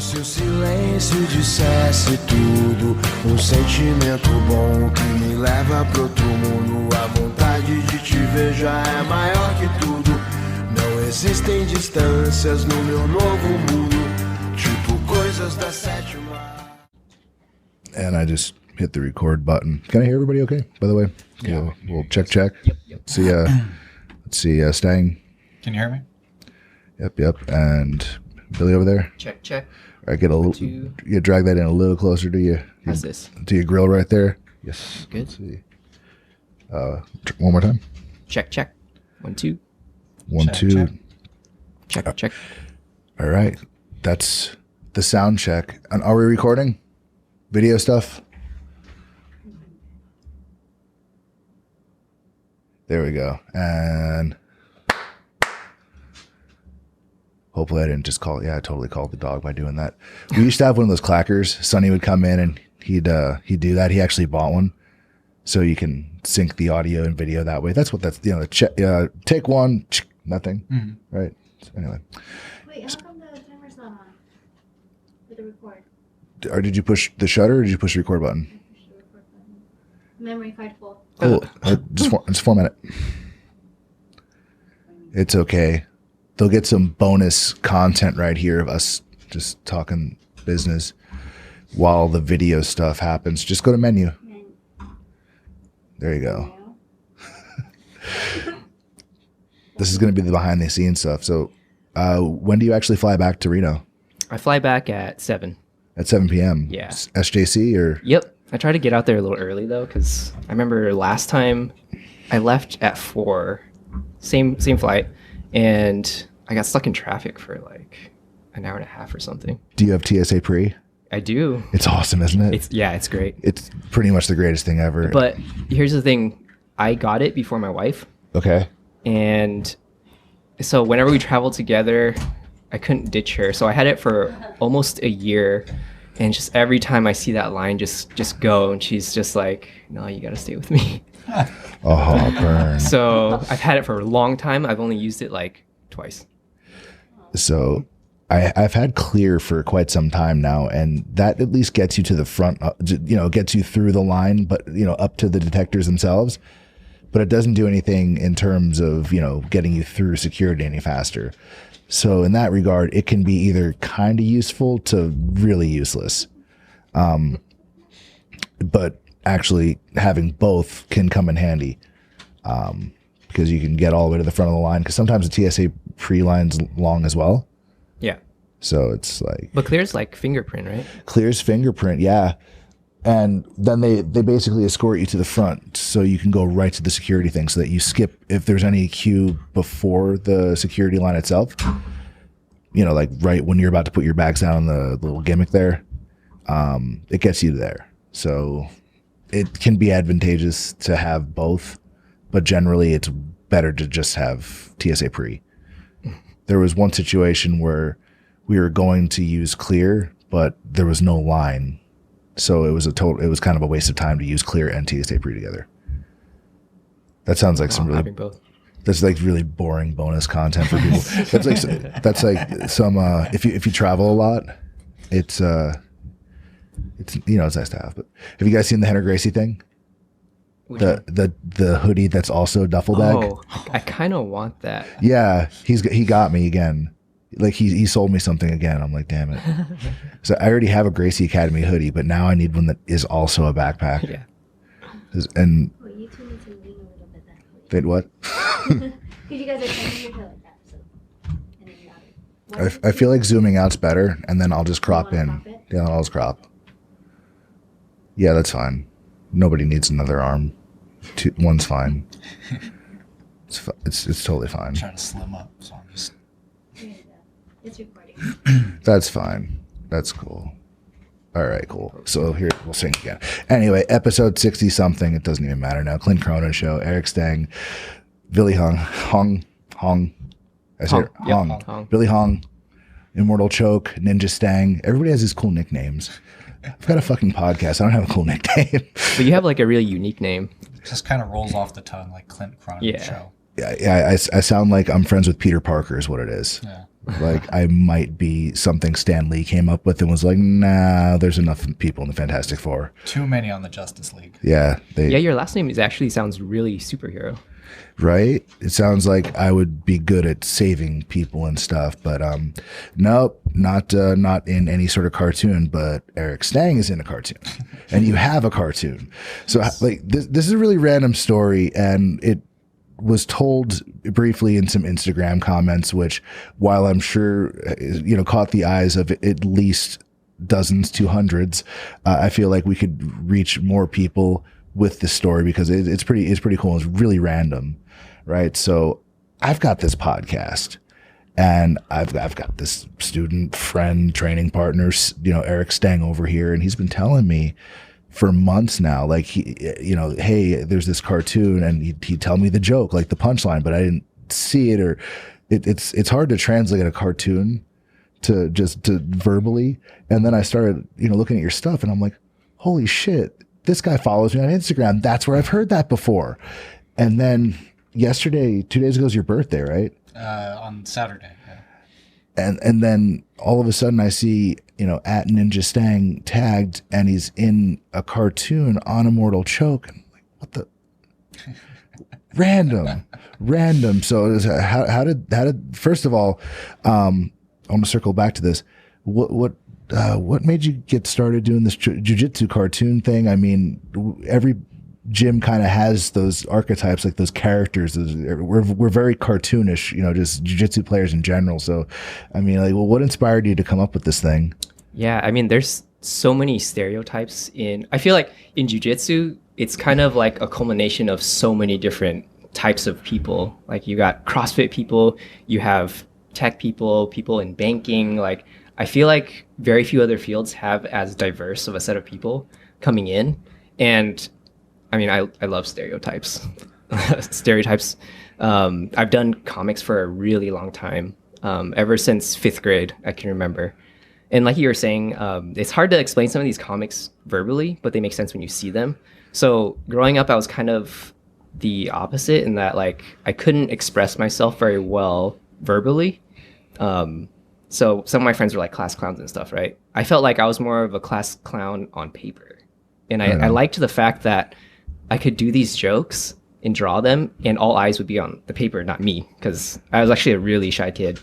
se o silêncio dissesse tudo, sentimento bom que me leva pro outro mundo. A vontade de te ver já é maior que tudo. Não existem distâncias no meu novo mundo, tipo coisas da sétima. And I just hit the record button. Can I hear everybody okay, by the way? Yeah. We'll check. Yep. Let's see, Stang. Can you hear me? Yep. And Billy over there? Check. All right, get a little, you drag that in a little closer to you. How's this? To your grill right there. Yes. Good. Let's see. One more time. Check. 1, 2. 1, 2. Check. All right. That's the sound check. And are we recording? Video stuff? There we go. And hopefully I didn't just call. Yeah, I totally called the dog by doing that. We used to have one of those clackers. Sonny would come in and he'd do that. He actually bought one, so you can sync the audio and video that way. That's take one, nothing, right? So anyway. Wait, how come the timer's not on for the record? Or did you push the shutter or did you push the record button? I pushed the record button. Memory card full. Cool. Just format it. It's okay. They'll get some bonus content right here of us just talking business while the video stuff happens. Just go to menu. There you go. This is going to be the behind the scenes stuff. So when do you actually fly back to Reno? I fly back at 7. At 7 p.m.? Yeah. SJC or? Yep. I try to get out there a little early though, because I remember last time I left at 4, same flight, and I got stuck in traffic for like an hour and a half or something. Do you have TSA pre? I do. It's awesome, isn't it? It's great. It's pretty much the greatest thing ever. But here's the thing. I got it before my wife. Okay. And so whenever we traveled together, I couldn't ditch her. So I had it for almost a year. And just every time I see that line, just go. And she's just like, no, you got to stay with me. Oh, burn. So I've had it for a long time. I've only used it like twice. So I've had Clear for quite some time now, and that at least gets you to the front, gets you through the line, but, up to the detectors themselves. But it doesn't do anything in terms of, getting you through security any faster. So in that regard, it can be either kind of useful to really useless. But actually having both can come in handy, because you can get all the way to the front of the line, because sometimes the TSA pre-line's long as well. Yeah. So it's like... But Clear's like fingerprint, right? Clear's fingerprint, yeah. And then they basically escort you to the front, so you can go right to the security thing, so that you skip, if there's any queue before the security line itself, like right when you're about to put your bags down on the little gimmick there, it gets you there. So it can be advantageous to have both, but generally it's better to just have TSA pre. There was one situation where we were going to use Clear, but there was no line. So it was kind of a waste of time to use Clear and TSA pre together. That sounds like that's like really boring bonus content for people. that's like some if you travel a lot, it's it's nice to have. But have you guys seen the Henry Gracie thing? The hoodie that's also a duffel bag? Oh, I kind of want that. Yeah, he got me again. Like he sold me something again. I'm like, damn it. So I already have a Gracie Academy hoodie, but now I need one that is also a backpack. Yeah. And Well, you two need to lean a little bit that way. wait, what? Because you guys are turning your head like that. So, and then you got it. I feel like zooming out's better, and then I'll just crop You in. wanna crop it? Yeah, I'll just crop. Yeah, that's fine. Nobody needs another arm. One's fine. It's totally fine. I'm trying to slim up, so I'm just... There you go. It's recording. That's fine. That's cool. All right, cool. So here, we'll sync again. Anyway, episode 60-something. It doesn't even matter now. Clint Cronin Show, Eric Stang, Billy Hong. I said Hong. Billy Hong, Immortal Choke, Ninja Stang. Everybody has these cool nicknames. I've got a fucking podcast. I don't have a cool nickname. But you have like a really unique name. It just kind of rolls off the tongue like Clint Cronin Show. Yeah. I sound like I'm friends with Peter Parker is what it is. Yeah. Like I might be something Stan Lee came up with and was like, nah, there's enough people in the Fantastic Four. Too many on the Justice League. Yeah, Yeah, your last name is actually sounds really superhero. right. It sounds like I would be good at saving people and stuff, but nope, not in any sort of cartoon. But Eric Stang is in a cartoon, and you have a cartoon. So like this is a really random story, and it was told briefly in some Instagram comments, which, while I'm sure caught the eyes of at least dozens to hundreds, I feel like we could reach more people with this story because it's pretty cool. It's really random, right? So I've got this podcast, and I've got this student friend, training partner, Eric Stang over here, and he's been telling me for months now, like hey, there's this cartoon, and he'd tell me the joke, like the punchline, but I didn't see it, or it's hard to translate a cartoon to verbally. And then I started, looking at your stuff, and I'm like, holy shit, this guy follows me on Instagram. That's where I've heard that before. And then yesterday, 2 days ago, is your birthday, right? On Saturday. Yeah. And then all of a sudden I see, at Ninja Stang tagged, and he's in a cartoon on Immortal Choke. And I'm like, what the random. So it was, how did first of all, I want to circle back to this. What made you get started doing this jiu-jitsu cartoon thing? I mean, every gym kind of has those archetypes, like those characters. We're very cartoonish, just jiu-jitsu players in general. So, I mean, like, well, what inspired you to come up with this thing? Yeah, I mean, there's so many stereotypes I feel like in jiu-jitsu, it's kind of like a culmination of so many different types of people. Like you got CrossFit people, you have tech people, people in banking. Like I feel like very few other fields have as diverse of a set of people coming in. And I mean, I love stereotypes. Stereotypes. I've done comics for a really long time, ever since 5th grade, I can remember. And like you were saying, it's hard to explain some of these comics verbally, but they make sense when you see them. So growing up, I was kind of the opposite in that, like, I couldn't express myself very well verbally. So some of my friends were like class clowns and stuff, right? I felt like I was more of a class clown on paper. And I liked the fact that I could do these jokes and draw them, and all eyes would be on the paper, not me, because I was actually a really shy kid.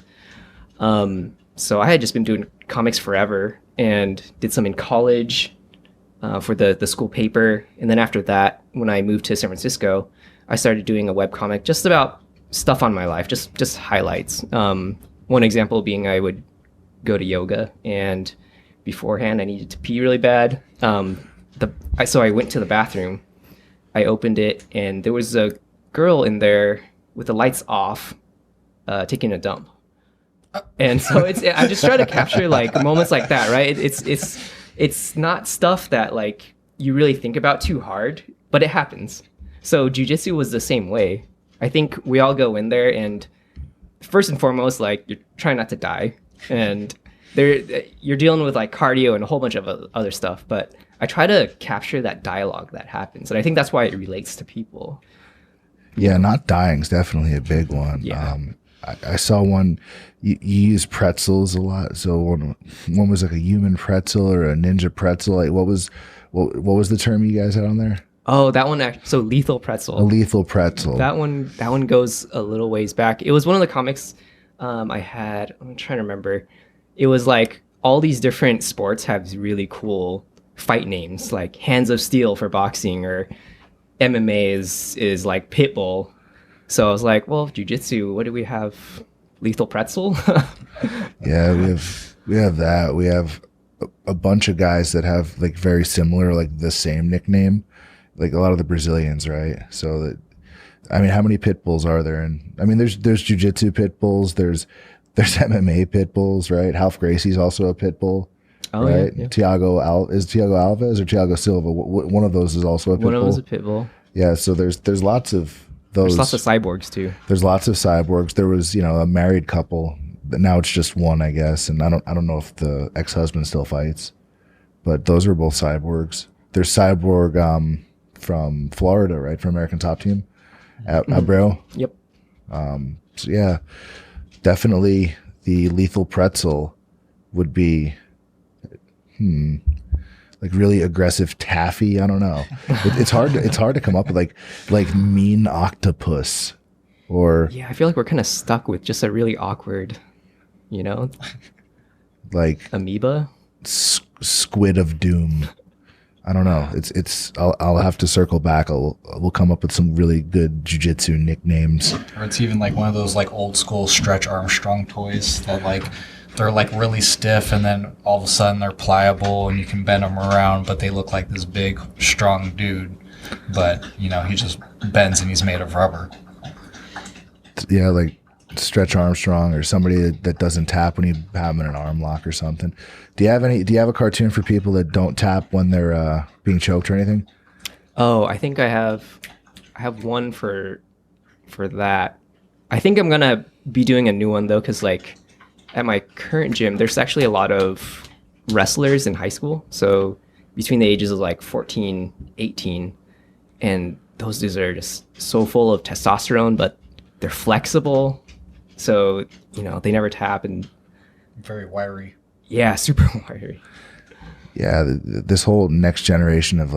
So I had just been doing comics forever and did some in college for the school paper. And then after that, when I moved to San Francisco, I started doing a webcomic just about stuff on my life, just highlights. One example being I would go to yoga, and beforehand I needed to pee really bad. So I went to the bathroom, I opened it, and there was a girl in there with the lights off, taking a dump. And so I just try to capture like moments like that, right? It's not stuff that like you really think about too hard, but it happens. So jiu-jitsu was the same way. I think we all go in there, and first and foremost, like, you're trying not to die, and you're dealing with like cardio and a whole bunch of other stuff. But I try to capture that dialogue that happens, and I think that's why it relates to people. Yeah, not dying is definitely a big one. Yeah. I saw one. You use pretzels a lot. So one was like a human pretzel or a ninja pretzel. Like what was the term you guys had on there? Oh, that one. So lethal pretzel. A lethal pretzel. That one goes a little ways back. It was one of the comics I had. I'm trying to remember. It was like all these different sports have really cool fight names, like Hands of Steel for boxing, or MMA is like Pitbull. So I was like, well, jiu-jitsu, what do we have? Lethal pretzel? Yeah, we have that. We have a bunch of guys that have like very similar, like the same nickname, like a lot of the Brazilians, right? So that, I mean, how many pit bulls are there? And I mean, there's jiu-jitsu pit bulls, there's MMA pit bulls, right? Half Gracie's also a pit bull. Oh, right? yeah. Thiago Alves or Thiago Silva? One of those is also a pit bull. One of them is a pit bull. Yeah, so there's lots of those. There's lots of cyborgs too. There's lots of cyborgs. There was, a married couple. Now it's just one, I guess. And I don't know if the ex-husband still fights, but those are both cyborgs. There's Cyborg from Florida, right? From American Top Team, Abreu. Yep. So yeah, definitely The lethal pretzel would be, like really aggressive taffy. I don't know. It's hard. It's hard to come up with like mean octopus, or Yeah, I feel like we're kind of stuck with just a really awkward, like amoeba. squid of doom. I don't know. I'll have to circle back. We'll come up with some really good jujitsu nicknames. Or it's even like one of those like old school Stretch Armstrong toys that like they're like really stiff and then all of a sudden they're pliable and you can bend them around, but they look like this big strong dude. But he just bends and he's made of rubber. Yeah, like Stretch Armstrong or somebody that doesn't tap when you have them in an arm lock or something. Do you have a cartoon for people that don't tap when they're being choked or anything? Oh, I think I have one for that. I think I'm gonna be doing a new one though, because like at my current gym, there's actually a lot of wrestlers in high school. So between the ages of like 14, 18, and those dudes are just so full of testosterone, but they're flexible. So, they never tap and Very wiry. yeah, super wiry. Yeah, this whole next generation of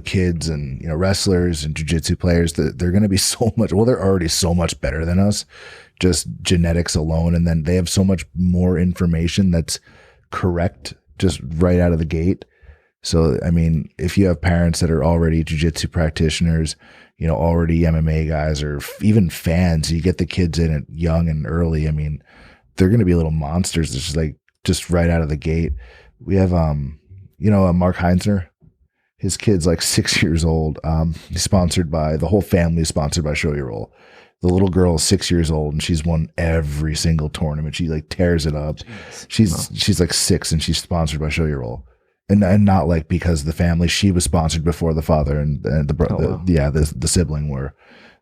kids and wrestlers and jiu-jitsu players, they're going to be so much. Well, they're already so much better than us, just genetics alone, and then they have so much more information that's correct just right out of the gate. So, I mean, if you have parents that are already jiu-jitsu practitioners, already MMA guys, or even fans, you get the kids in it young and early. I mean, they're going to be little monsters. It's just right out of the gate. We have, Mark Heinzner. His kid's like 6 years old. He's sponsored by, the whole family is sponsored by Show Your Roll. The little girl is 6 years old and she's won every single tournament. She like tears it up. She's like 6 and she's sponsored by Show Your Roll. And not like because of the family. She was sponsored before the father and the sibling were.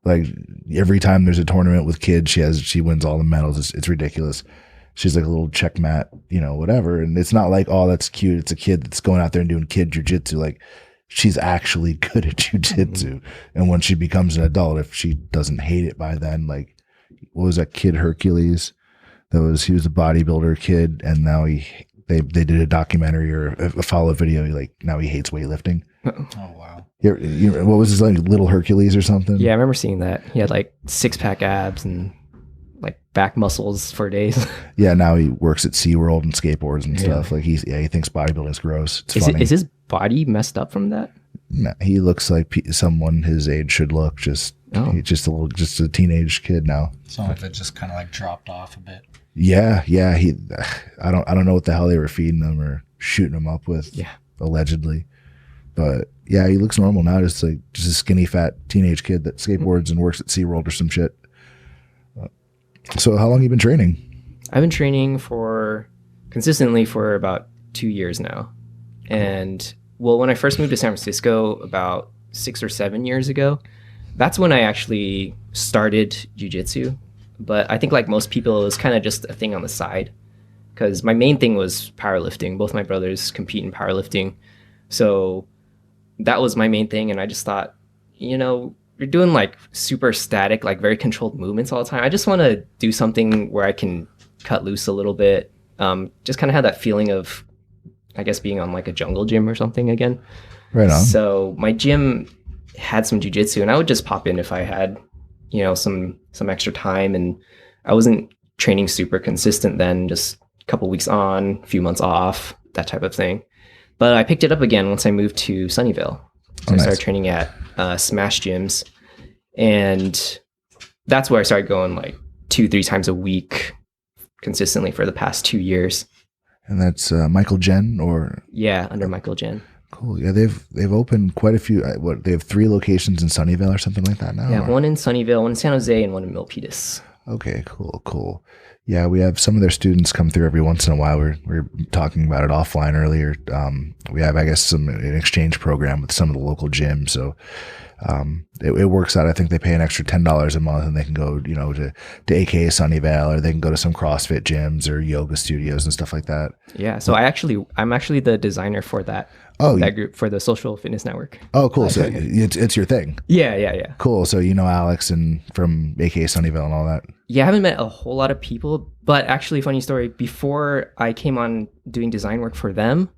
Like every time there's a tournament with kids, she wins all the medals. It's ridiculous. She's like a little checkmat, whatever. And it's not like, oh, that's cute. It's a kid that's going out there and doing kid jujitsu. Like she's actually good at jujitsu. And when she becomes an adult, if she doesn't hate it by then, like what was that kid Hercules? He was a bodybuilder kid, and now they did a documentary or a follow-up video. Now he hates weightlifting. Oh wow! What was his Little Hercules or something? Yeah, I remember seeing that. He had like 6-pack abs and like back muscles for days. Yeah, now he works at SeaWorld and skateboards and stuff. Like he thinks bodybuilding's gross. It's funny. Is his body messed up from that? No, he looks like someone his age should look. He's just a teenage kid now. Some of it just kind of like dropped off a bit. Yeah. I don't know what the hell they were feeding him or shooting him up with. Yeah, allegedly, but yeah, he looks normal now. Just a skinny, fat teenage kid that skateboards and works at SeaWorld or some shit. So, how long have you been training? I've been training consistently for about 2 years now, and when I first moved to San Francisco about 6 or 7 years ago, that's when I actually started jiu-jitsu. But I think like most people, it was kind of just a thing on the side because my main thing was powerlifting. Both my brothers compete in powerlifting. So that was my main thing. And I just thought, you're doing like super static, like very controlled movements all the time. I just want to do something where I can cut loose a little bit. Just kind of had that feeling of, I guess, being on like a jungle gym or something again. Right on. So my gym had some jiu-jitsu and I would just pop in if I had some extra time, and I wasn't training super consistent then, just a couple weeks on, a few months off, that type of thing. But I picked it up again once I moved to Sunnyvale. So I started training at Smash gyms, and that's where I started going like 2-3 times a week consistently for the past 2 years. And that's Michael Jen, or under Michael Jen. Cool. Yeah, they've opened quite a few. They have 3 locations in Sunnyvale or something like that now. Yeah, one in Sunnyvale, one in San Jose, and one in Milpitas. Okay, cool. Yeah, we have some of their students come through every once in a while. We're talking about it offline earlier. We have, I guess, an exchange program with some of the local gyms. So It works out. I think they pay an extra $10 a month and they can go, you know, to AKA Sunnyvale, or they can go to some CrossFit gyms or yoga studios and stuff like that. Yeah. So I'm actually the designer for that. That group for the Social Fitness Network. Oh, cool. So it's your thing. Yeah. Cool. So you know Alex and from AKA Sunnyvale and all that. Yeah, I haven't met a whole lot of people, but actually, funny story. Before I came on doing design work for them,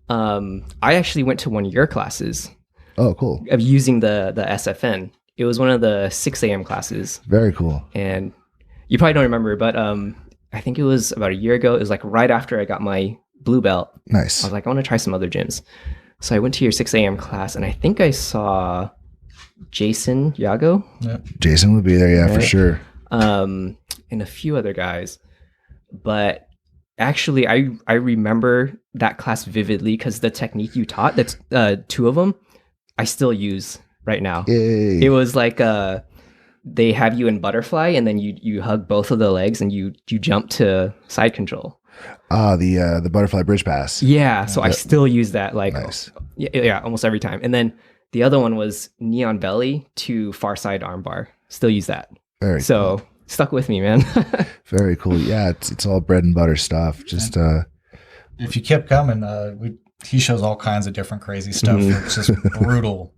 I actually went to one of your classes. Oh, cool. Of using the SFN. It was one of the 6 a.m. classes. Very cool. And you probably don't remember, but I think it was about a year ago. It was like right after I got my blue belt. Nice. I was like, I want to try some other gyms. So I went to your 6 a.m. class, and I think I saw Jason Yago. Yeah. Jason would be there, yeah, Right? for sure. And a few other guys. But actually, I remember that class vividly because the technique you taught, that's 2 of them, I still use right now. Yay. It was like they have you in butterfly, and then you hug both of the legs, and you jump to side control. The butterfly bridge pass. Yeah, so I still use that like Nice. yeah, almost every time. And then the other one was neon belly to far side armbar. Still use that. Very So stuck with me, man. Very cool. Yeah, it's all bread and butter stuff. Just If you kept coming, he shows all kinds of different crazy stuff. It's just brutal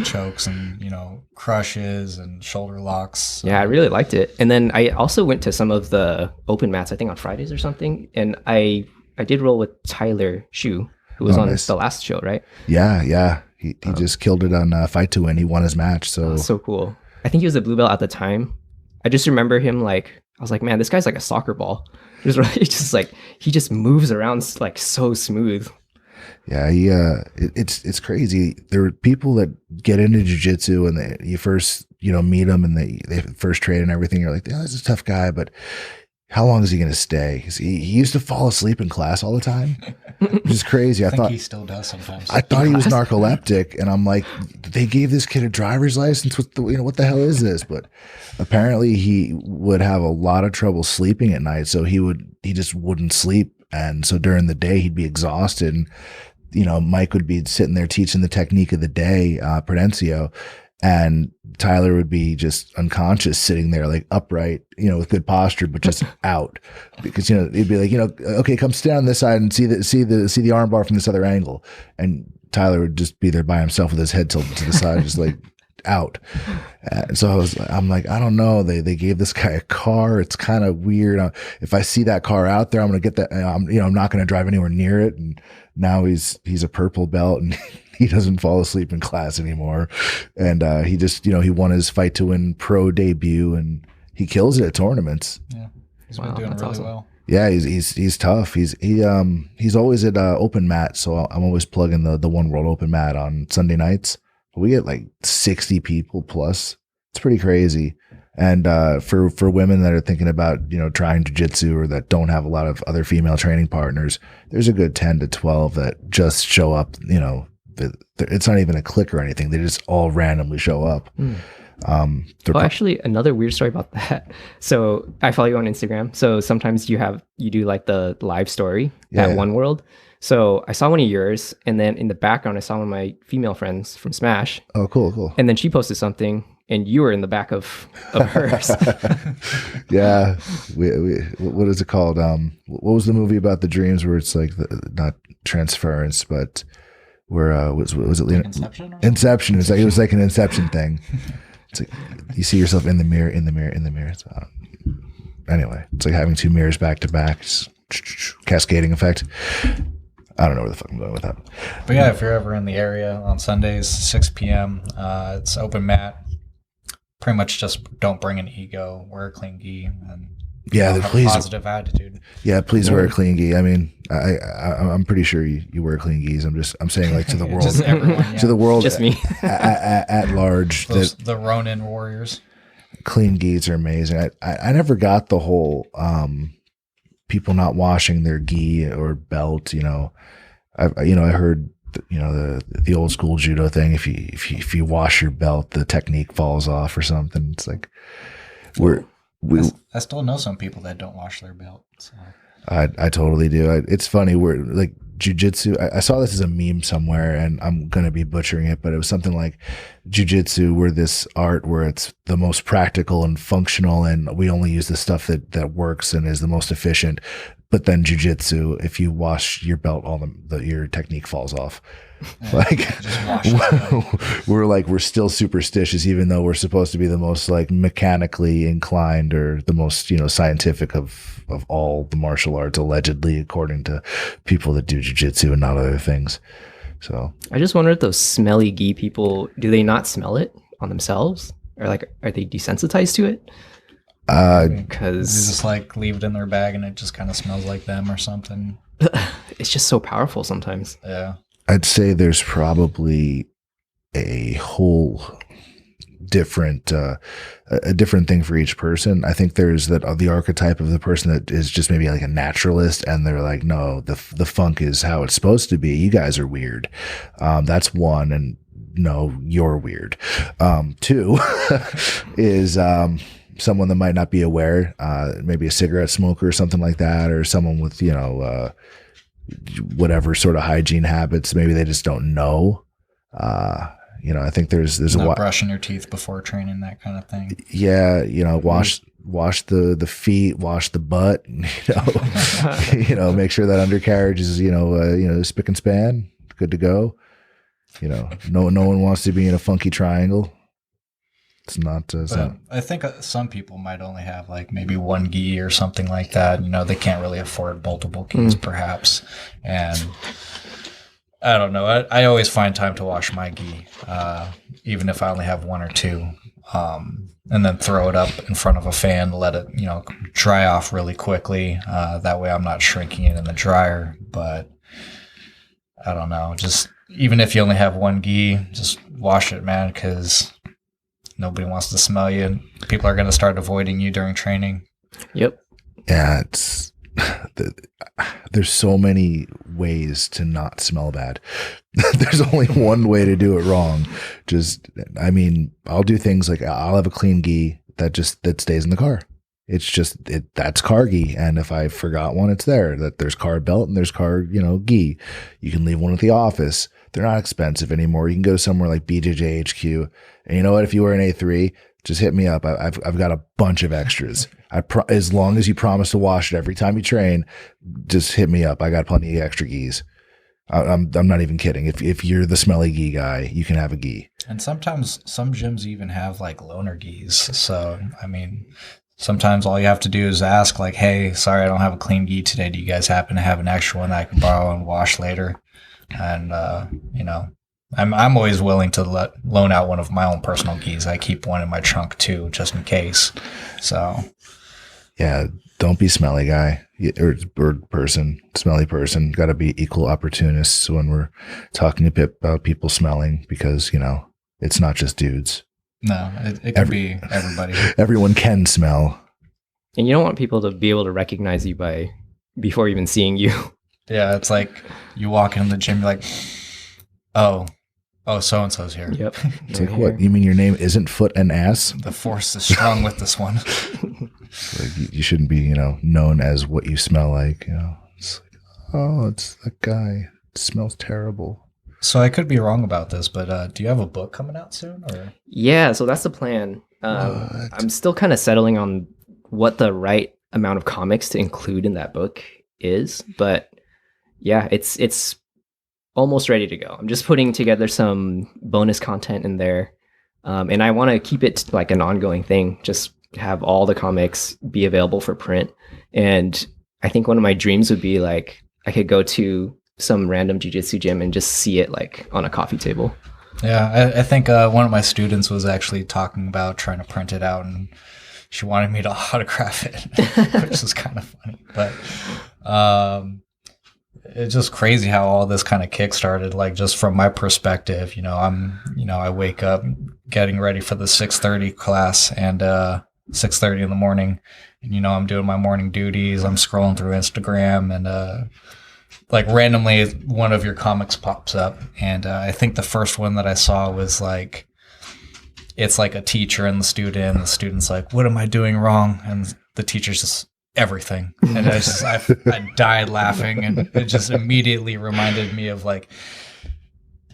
chokes and, you know, crushes and shoulder locks. Yeah, I really liked it. And then I also went to some of the open mats, I think on Fridays or something. And I did roll with Tyler Shu, who was on nice. the last show, right? Yeah. He just killed it on Fight to Win. He won his match. So So cool. I think he was a blue belt at the time. I just remember him like, I was like, man, this guy's like a soccer ball. Just like, he just moves around like so smooth. yeah, it's crazy. There are people that get into jiu-jitsu and you first, you know, meet them and they first train and everything. You're like, yeah, this is a tough guy, but how long is he going to stay? 'Cause he used to fall asleep in class all the time, which is crazy. I think he still does sometimes. I thought he was narcoleptic, and I'm like, they gave this kid a driver's license. What the hell is this? But apparently, he would have a lot of trouble sleeping at night, so he just wouldn't sleep, and so during the day he'd be exhausted. And, you know, Mike would be sitting there teaching the technique of the day, Prudencio, and Tyler would be just unconscious, sitting there like upright, you know, with good posture, but just out, because, you know, he'd be like, you know, okay, come stand on this side and see the arm bar from this other angle, and Tyler would just be there by himself with his head tilted to the side, just like out. So I'm like, I don't know. They gave this guy a car. It's kind of weird. If I see that car out there, I'm gonna get that. I'm not gonna drive anywhere near it. And now he's a purple belt and he doesn't fall asleep in class anymore. And he just, you know, he won his Fight to Win pro debut and he kills it at tournaments. Yeah, he's been doing really well. Yeah, he's tough. He's always at open mat, so I'm always plugging the One World Open mat on Sunday nights. We get like 60 people plus. It's pretty crazy. And for women that are thinking about, you know, trying jiu-jitsu or that don't have a lot of other female training partners, there's a good 10 to 12 that just show up. You know, it's not even a clique or anything. They just all randomly show up. Actually, another weird story about that. So I follow you on Instagram. So sometimes you do like the live story at One World. So I saw one of yours, and then in the background, I saw one of my female friends from Smash. Oh, cool. And then she posted something, and you were in the back of hers. Yeah. What is it called? What was the movie about the dreams where it's like not transference, but where was it? Inception? Inception. It was like an Inception thing. It's like you see yourself in the mirror. So, anyway, it's like having two mirrors back to back, cascading effect. I don't know where the fuck I'm going with that. But yeah, if you're ever in the area on Sundays, 6 p.m., it's open mat. Pretty much just don't bring an ego, wear a clean gi, and have a positive attitude. Yeah, please wear a clean gi. I mean, I'm pretty sure you wear clean gis. I'm saying like to the world, Just everyone, yeah. to the world, Just me. at large. The Ronin warriors. Clean gis are amazing. I never got the whole people not washing their gi or belt. You know, I heard the old school judo thing. If you wash your belt, the technique falls off or something. It's like I still know some people that don't wash their belt. So. I totally do. It's funny. We're like jujitsu. I saw this as a meme somewhere, and I'm gonna be butchering it, but it was something like jujitsu, where this art where it's the most practical and functional, and we only use the stuff that works and is the most efficient. But then jujitsu, if you wash your belt, your technique falls off. Like we're still superstitious, even though we're supposed to be the most like mechanically inclined or the most scientific of all the martial arts, allegedly, according to people that do jiu-jitsu and not other things. So I just wonder if those smelly gi people, do they not smell it on themselves, or like are they desensitized to it? Because they just like leave it in their bag and it just kind of smells like them or something. It's just so powerful sometimes. Yeah. I'd say there's probably a whole different a different thing for each person. I think there's the archetype of the person that is just maybe like a naturalist, and they're like, no, the funk is how it's supposed to be. You guys are weird. That's one, and no, you're weird. Two is someone that might not be aware, maybe a cigarette smoker or something like that, or someone with whatever sort of hygiene habits, maybe they just don't know. I think there's not brushing your teeth before training, that kind of thing. Yeah, wash the feet, wash the butt, make sure that undercarriage is spick and span, good to go. No one wants to be in a funky triangle. It's not. I think some people might only have like maybe one gi or something like that. They can't really afford multiple gis, perhaps. And I don't know. I always find time to wash my gi, even if I only have one or two, and then throw it up in front of a fan, let it dry off really quickly. That way, I'm not shrinking it in the dryer. But I don't know. Just even if you only have one gi, just wash it, man, because nobody wants to smell you, and people are going to start avoiding you during training. Yep. Yeah, there's so many ways to not smell bad. There's only one way to do it wrong. I'll do things like I'll have a clean gi that stays in the car. It's that's car gi, and if I forgot one, it's there. That there's car belt and there's car gi. You can leave one at the office. They're not expensive anymore. You can go to somewhere like BJJ HQ, and you know what? If you wear an A3, just hit me up. I've got a bunch of extras. As long as you promise to wash it every time you train, just hit me up. I got plenty of extra gis. I'm not even kidding. If you're the smelly gi guy, you can have a gi. And sometimes some gyms even have like loaner gis. So sometimes all you have to do is ask, like, hey, sorry, I don't have a clean gi today. Do you guys happen to have an extra one that I can borrow and wash later? And, I'm always willing to loan out one of my own personal gis. I keep one in my trunk too, just in case. So, yeah, don't be smelly guy or smelly person. Got to be equal opportunists when we're talking a bit about people smelling, because it's not just dudes. No, it could be everybody. Everyone can smell. And you don't want people to be able to recognize you before even seeing you. Yeah, it's like you walk in the gym, you're like, oh, so-and-so's here. Yep. It's like, what? You mean your name isn't Foot and Ass? The force is strong with this one. Like, you shouldn't be, known as what you smell like. It's like, oh, it's that guy. It smells terrible. So I could be wrong about this, but do you have a book coming out soon? Or? Yeah, so that's the plan. I'm still kind of settling on what the right amount of comics to include in that book is, but yeah, it's almost ready to go. I'm just putting together some bonus content in there, and I want to keep it like an ongoing thing. Just have all the comics be available for print, and I think one of my dreams would be like I could go to some random jiu-jitsu gym and just see it like on a coffee table. Yeah, I think one of my students was actually talking about trying to print it out, and she wanted me to autograph it, which is kind of funny. But it's just crazy how all this kind of kick-started. Like, just from my perspective, I wake up getting ready for the 6:30 class, and 6:30 in the morning, and I'm doing my morning duties. I'm scrolling through Instagram, and like randomly one of your comics pops up, and I think the first one that I saw was like, it's like a teacher and the student, and the student's like, what am I doing wrong? And the teacher's just everything. And I died laughing, and it just immediately reminded me of like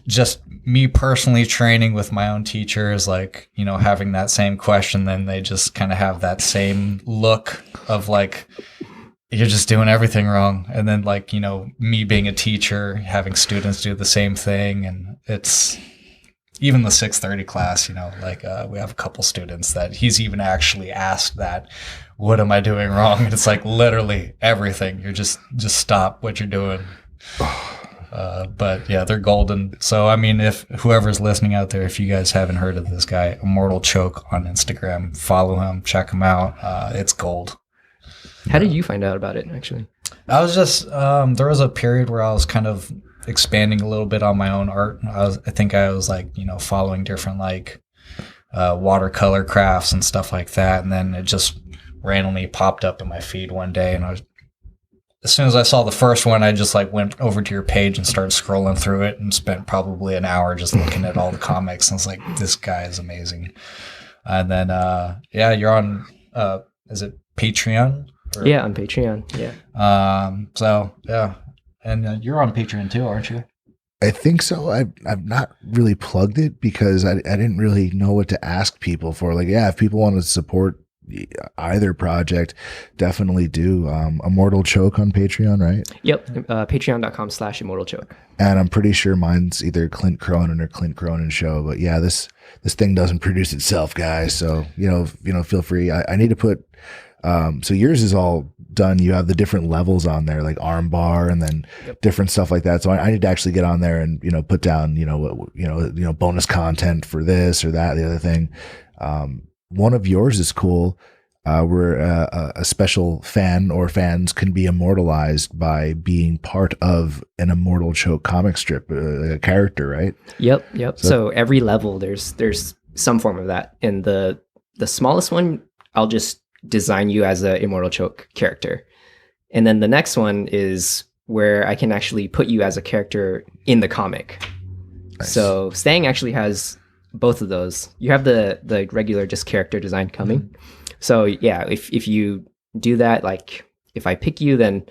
just me personally training with my own teachers, like, you know, having that same question, then they just kind of have that same look of like, you're just doing everything wrong. And then like, you know, me being a teacher, having students do the same thing. And it's even the 6:30 class, you know, like we have a couple students that he's even actually asked that, what am I doing wrong? And it's like literally everything. You're just stop what you're doing. But yeah, they're golden. So, I mean, if whoever's listening out there, if you guys haven't heard of this guy, Immortal Choke on Instagram, follow him, check him out. It's gold. How did you find out about it, actually? I was just, there was a period where I was kind of expanding a little bit on my own art. I think I was like, you know, following different like watercolor crafts and stuff like that. And then it just randomly popped up in my feed one day, and as soon as I saw the first one, I just like went over to your page and started scrolling through it and spent probably an hour just looking at all the comics. And I was like, this guy is amazing. And then, yeah, you're on, is it Patreon? Yeah, on Patreon. Yeah. So yeah. And you're on Patreon too, aren't you? I think so. I've not really plugged it because I didn't really know what to ask people for. Like, yeah, if people want to support either project, definitely do. Immortal Choke on Patreon, right? Yep. Patreon.com/Immortal Choke. And I'm pretty sure mine's either Clint Cronin or Clint Cronin Show. But yeah, this thing doesn't produce itself, guys. So you know, feel free. I need to put. So yours is all done. You have the different levels on there, like arm bar, and then different stuff like that. So I need to actually get on there and, you know, put down, bonus content for this or that, the other thing. One of yours is cool. Where a special fan or fans can be immortalized by being part of an Immortal Choke comic strip, a character, right? Yep. So every level, there's some form of that. And the smallest one, I'll just design you as a Immortal Choke character. And then the next one is where I can actually put you as a character in the comic. Nice. So Stang actually has both of those. You have the regular just character design coming. Mm-hmm. So yeah, if you do that, like if I pick you, then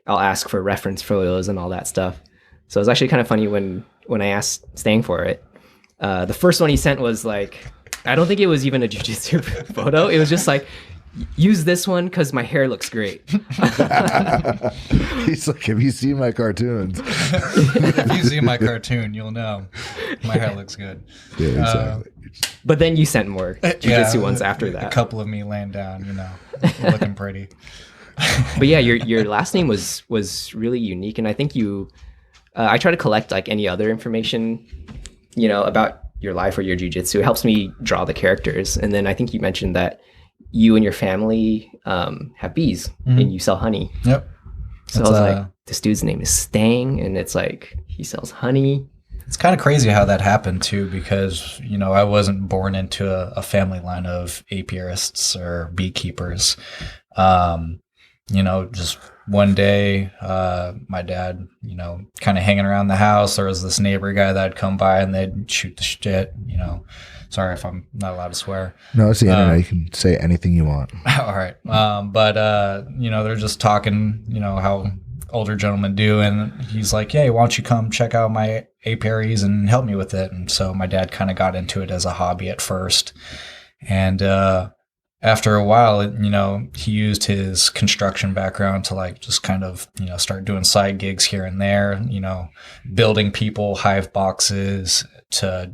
I'll ask for reference photos and all that stuff. So it's actually kind of funny when I asked Stang for it. The first one he sent was like, I don't think it was even a jiu-jitsu photo. It was just like, use this one because my hair looks great. He's like, have you seen my cartoons? If you see my cartoon, you'll know my hair looks good. Yeah, exactly. But then you sent more jiu-jitsu ones after that. A couple of me laying down, looking pretty. But yeah, your last name was really unique, and I think you. I try to collect like any other information, about your life or your jiu-jitsu. It helps me draw the characters, and then I think you mentioned that you and your family have bees and you sell honey. Yep. So I was like, this dude's name is Stang, and it's like he sells honey. It's kind of crazy how that happened too, because I wasn't born into a family line of apiarists or beekeepers. Just one day, my dad, kind of hanging around the house, there was this neighbor guy that'd come by and they'd shoot the shit. Sorry if I'm not allowed to swear. No, it's the internet. You can say anything you want. All right. But they're just talking, how older gentlemen do. And he's like, hey, why don't you come check out my apiaries and help me with it? And so my dad kind of got into it as a hobby at first. And after a while, he used his construction background to just kind of, start doing side gigs here and there, building people hive boxes to,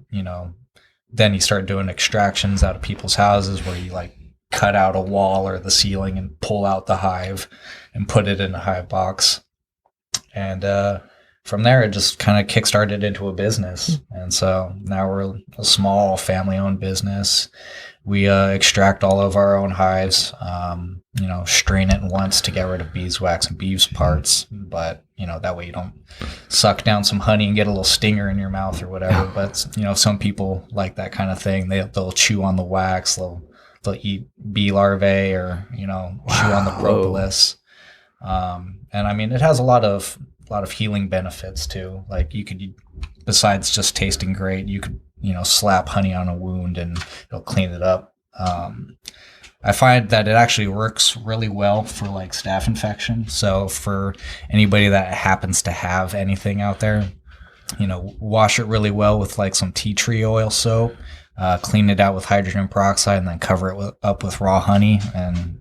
then he started doing extractions out of people's houses where you cut out a wall or the ceiling and pull out the hive and put it in a hive box. And from there, it just kind of kickstarted into a business. And so now we're a small family-owned business. We extract all of our own hives, strain it once to get rid of beeswax and bees parts. But, that way you don't suck down some honey and get a little stinger in your mouth or whatever. But, some people like that kind of thing. They'll chew on the wax. They'll eat bee larvae or, chew on the propolis. And I mean, it has a lot of healing benefits too. Like you could, besides just tasting great, you could, slap honey on a wound and it'll clean it up. I find that it actually works really well for like staph infection. So for anybody that happens to have anything out there, wash it really well with like some tea tree oil soap, clean it out with hydrogen peroxide, and then cover it up with raw honey. And,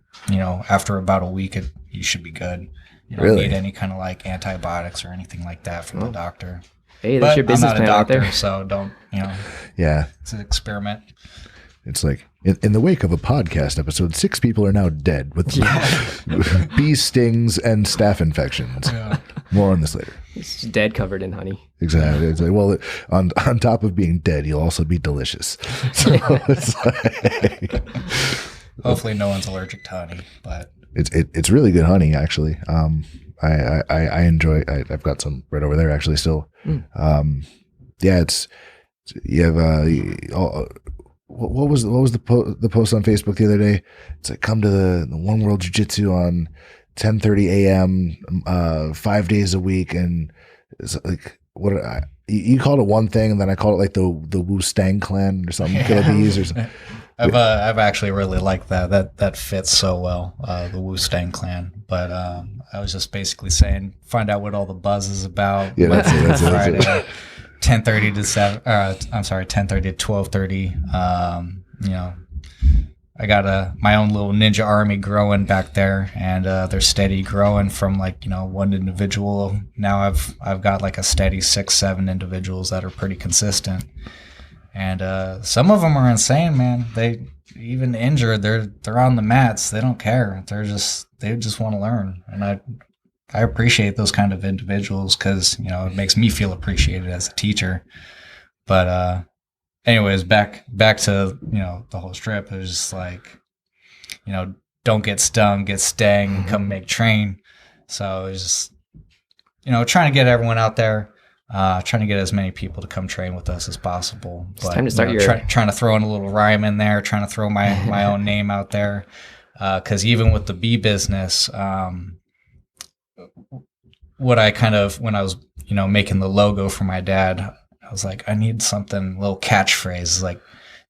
after about a week, you should be good. You don't Really? need any kind of like antibiotics or anything like that from the doctor. Hey, that's your business I'm not a plan right doctor, there. so don't, Yeah. it's an experiment. It's like in the wake of a podcast episode, 6 people are now dead with bee stings and staph infections. Yeah. More on this later. It's just dead covered in honey. Exactly. It's like, well, on top of being dead, you'll also be delicious. So it's like, Hopefully no one's allergic to honey, but it's really good honey, actually. I enjoy. I've got some right over there actually still. Yeah, you have what was the post on Facebook the other day? It's like, come to the One World Jiu-Jitsu on 10:30 a.m. 5 days a week, and it's like you called it one thing, and then I called it like the Wu Stang clan or something, Killer Bees or something. I've actually really liked that. That fits so well, the Wu Stang clan. But I was just basically saying, find out what all the buzz is about. Yeah, that's it. Friday, 10:30 to 7. I'm sorry, 10:30 to 12:30. I got my own little ninja army growing back there, and they're steady growing from like one individual. Now I've got like a steady 6-7 individuals that are pretty consistent. And some of them are insane, man. They even injured, they're on the mats. They don't care. They just want to learn. And I appreciate those kind of individuals because it makes me feel appreciated as a teacher. But anyways, back to the whole strip. It was just like don't get stung, get stang, come make train. So it was just trying to get everyone out there. Trying to get as many people to come train with us as possible. It's time to start trying to throw in a little rhyme in there, trying to throw my own name out there. Because even with the bee business, what I kind of, when I was, making the logo for my dad, I was like, I need something, little catchphrase, like,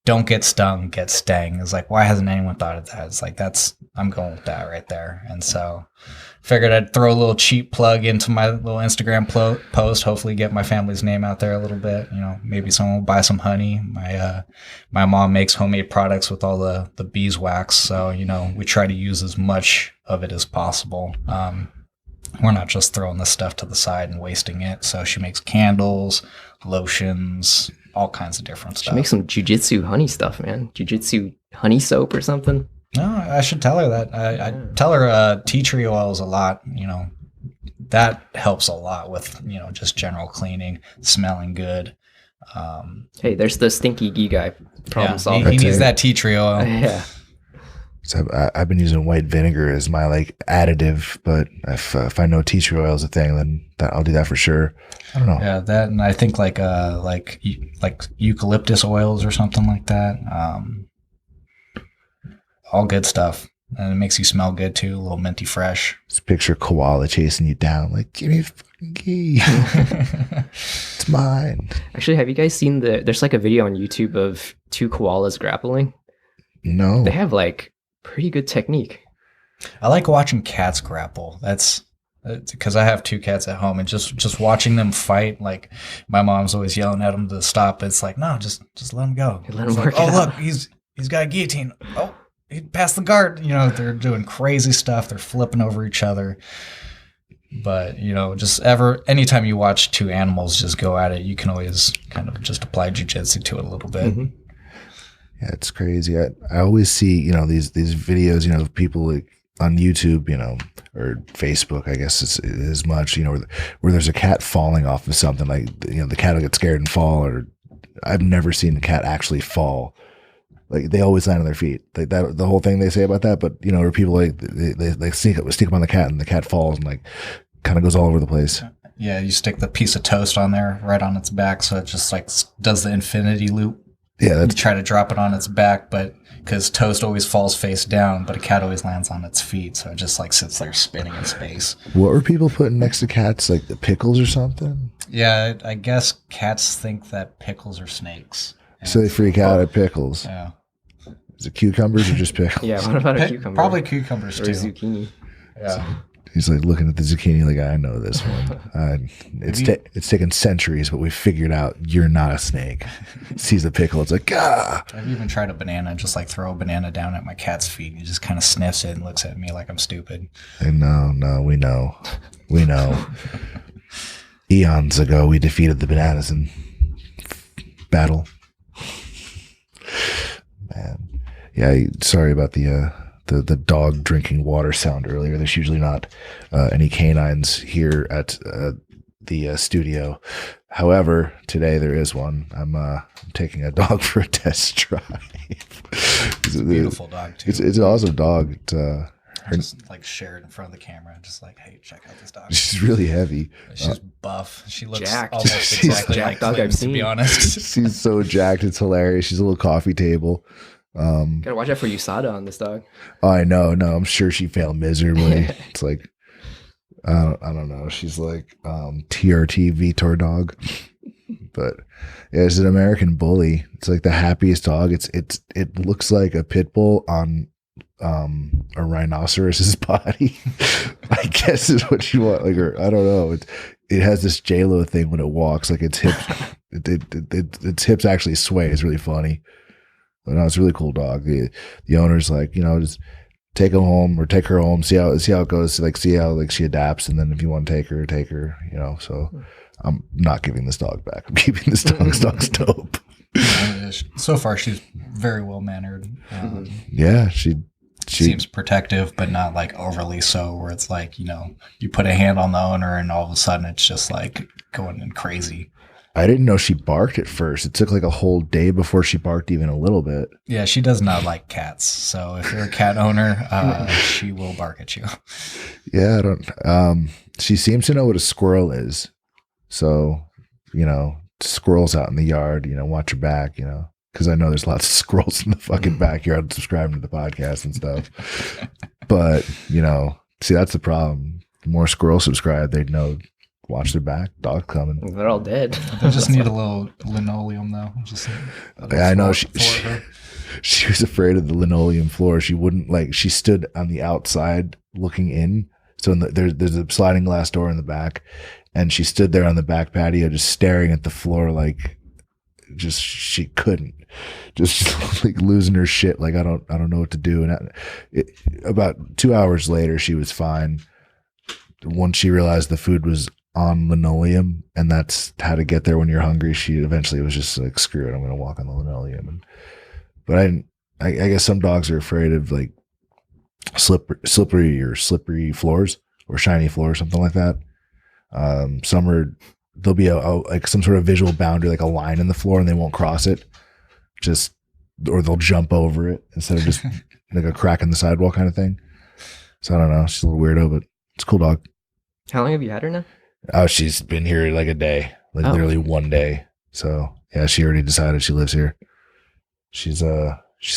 don't get stung, get stang. It's like, why hasn't anyone thought of that? It's like, I'm going with that right there. And so figured I'd throw a little cheap plug into my little Instagram post, hopefully get my family's name out there a little bit. Maybe someone will buy some honey. My mom makes homemade products with all the beeswax. So, we try to use as much of it as possible. We're not just throwing this stuff to the side and wasting it. So she makes candles, lotions, all kinds of different stuff. She makes some jujitsu honey stuff, man. Jujitsu honey soap or something. No, I should tell her that. I tell her tea tree oils a lot. That helps a lot with just general cleaning, smelling good. Hey, there's the stinky gee guy problem solver. He needs that tea tree oil. Yeah. So I've been using white vinegar as my like additive, but if I know tea tree oil is a thing, then I'll do that for sure. I don't know. Yeah, that, and I think like eucalyptus oils or something like that. All good stuff, and it makes you smell good too, a little minty fresh. Just picture koala chasing you down, like, give me a fucking key. It's mine. Actually, have you guys seen there's like a video on YouTube of 2 koalas grappling? No. They have like pretty good technique. I like watching cats grapple. That's because I have 2 cats at home, and just watching them fight. Like my mom's always yelling at them to stop. It's like, no, just let them go. Let them work it oh, out. Look, he's got a guillotine. Oh, he passed the guard. They're doing crazy stuff. They're flipping over each other. But anytime you watch 2 animals just go at it, you can always kind of just apply jujitsu to it a little bit. Mm-hmm. Yeah, it's crazy. I always see, these videos, of people like on YouTube, or Facebook, I guess it's as much, where there's a cat falling off of something, like, the cat will get scared and fall, or I've never seen the cat actually fall. Like, they always land on their feet. Like that, the whole thing they say about that, but or people like they sneak up on the cat, and the cat falls and like kind of goes all over the place. Yeah, you stick the piece of toast on there right on its back, so it just like does the infinity loop. Yeah, you try to drop it on its back, but because toast always falls face down, but a cat always lands on its feet, so it just like sits there spinning in space. What were people putting next to cats, like the pickles or something? Yeah, I guess cats think that pickles are snakes. So they freak out at pickles. Yeah. Is it cucumbers or just pickles? Yeah, what about a cucumber? Probably cucumbers or too. zucchini. Yeah. He's like looking at the zucchini like, I know this one. It's taken centuries, but we figured out you're not a snake. Sees the pickle, it's like, ah. I've even tried a banana, just like throw a banana down at my cat's feet. He just kind of sniffs it and looks at me like I'm stupid. And no, we know. We know. Eons ago, we defeated the bananas in battle. Man. Yeah, sorry about the dog drinking water sound earlier. There's usually not any canines here at the studio. However, today there is one. I'm taking a dog for a test drive. It's a beautiful dog too. It's an awesome dog. I just like share it in front of the camera, just like, hey, check out this dog. She's really heavy. She's buff. She looks jacked. almost She's exactly jacked like dog Clinton, I've to be seen. honest. She's so jacked. It's hilarious. She's a little coffee table. Gotta watch out for USADA on this dog. I know. No, I'm sure she failed miserably. It's like, I don't know. She's like TRT Vitor dog. But yeah, it's an American bully. It's like the happiest dog. It looks like a pit bull on a rhinoceros's body. I guess is what you want. Like, or I don't know. It has this J-Lo thing when it walks. Like its hips, its hips actually sway. It's really funny. But no, it's a really cool dog. The owner's like, just take him home or take her home. See how it goes. Like see how like she adapts, and then if you want to take her. So I'm not giving this dog back. I'm keeping this dog. This dog's dope. So far, she's very well mannered. Yeah, she Seems protective, but not like overly so. Where it's like you put a hand on the owner, and all of a sudden it's just like going in crazy. I didn't know she barked at first. It took like a whole day before she barked even a little bit. Yeah, she does not like cats. So if you're a cat owner, she will bark at you. Yeah, I don't. She seems to know what a squirrel is. So, squirrels out in the yard, watch your back, because I know there's lots of squirrels in the fucking backyard subscribing to the podcast and stuff. But, see, that's the problem. The more squirrels subscribe, they know, watch their back, dog coming. They're all dead. They just need a little linoleum, though. I know she was afraid of the linoleum floor. She wouldn't she stood on the outside looking in. So there's a sliding glass door in the back, and she stood there on the back patio just staring at the floor she couldn't, just like losing her shit. Like I don't know what to do. And about 2 hours later, she was fine. Once she realized the food was on linoleum, and that's how to get there when you're hungry, she eventually was just like, screw it, I'm going to walk on the linoleum. But I guess some dogs are afraid of like slippery floors or shiny floors, something like that. There'll be like some sort of visual boundary, like a line in the floor, and they won't cross it. Or they'll jump over it instead of just like a crack in the sidewalk kind of thing. So I don't know. She's a little weirdo, but it's a cool dog. How long have you had her now? Oh, she's been here like a day, literally one day. So yeah, she already decided she lives here. She's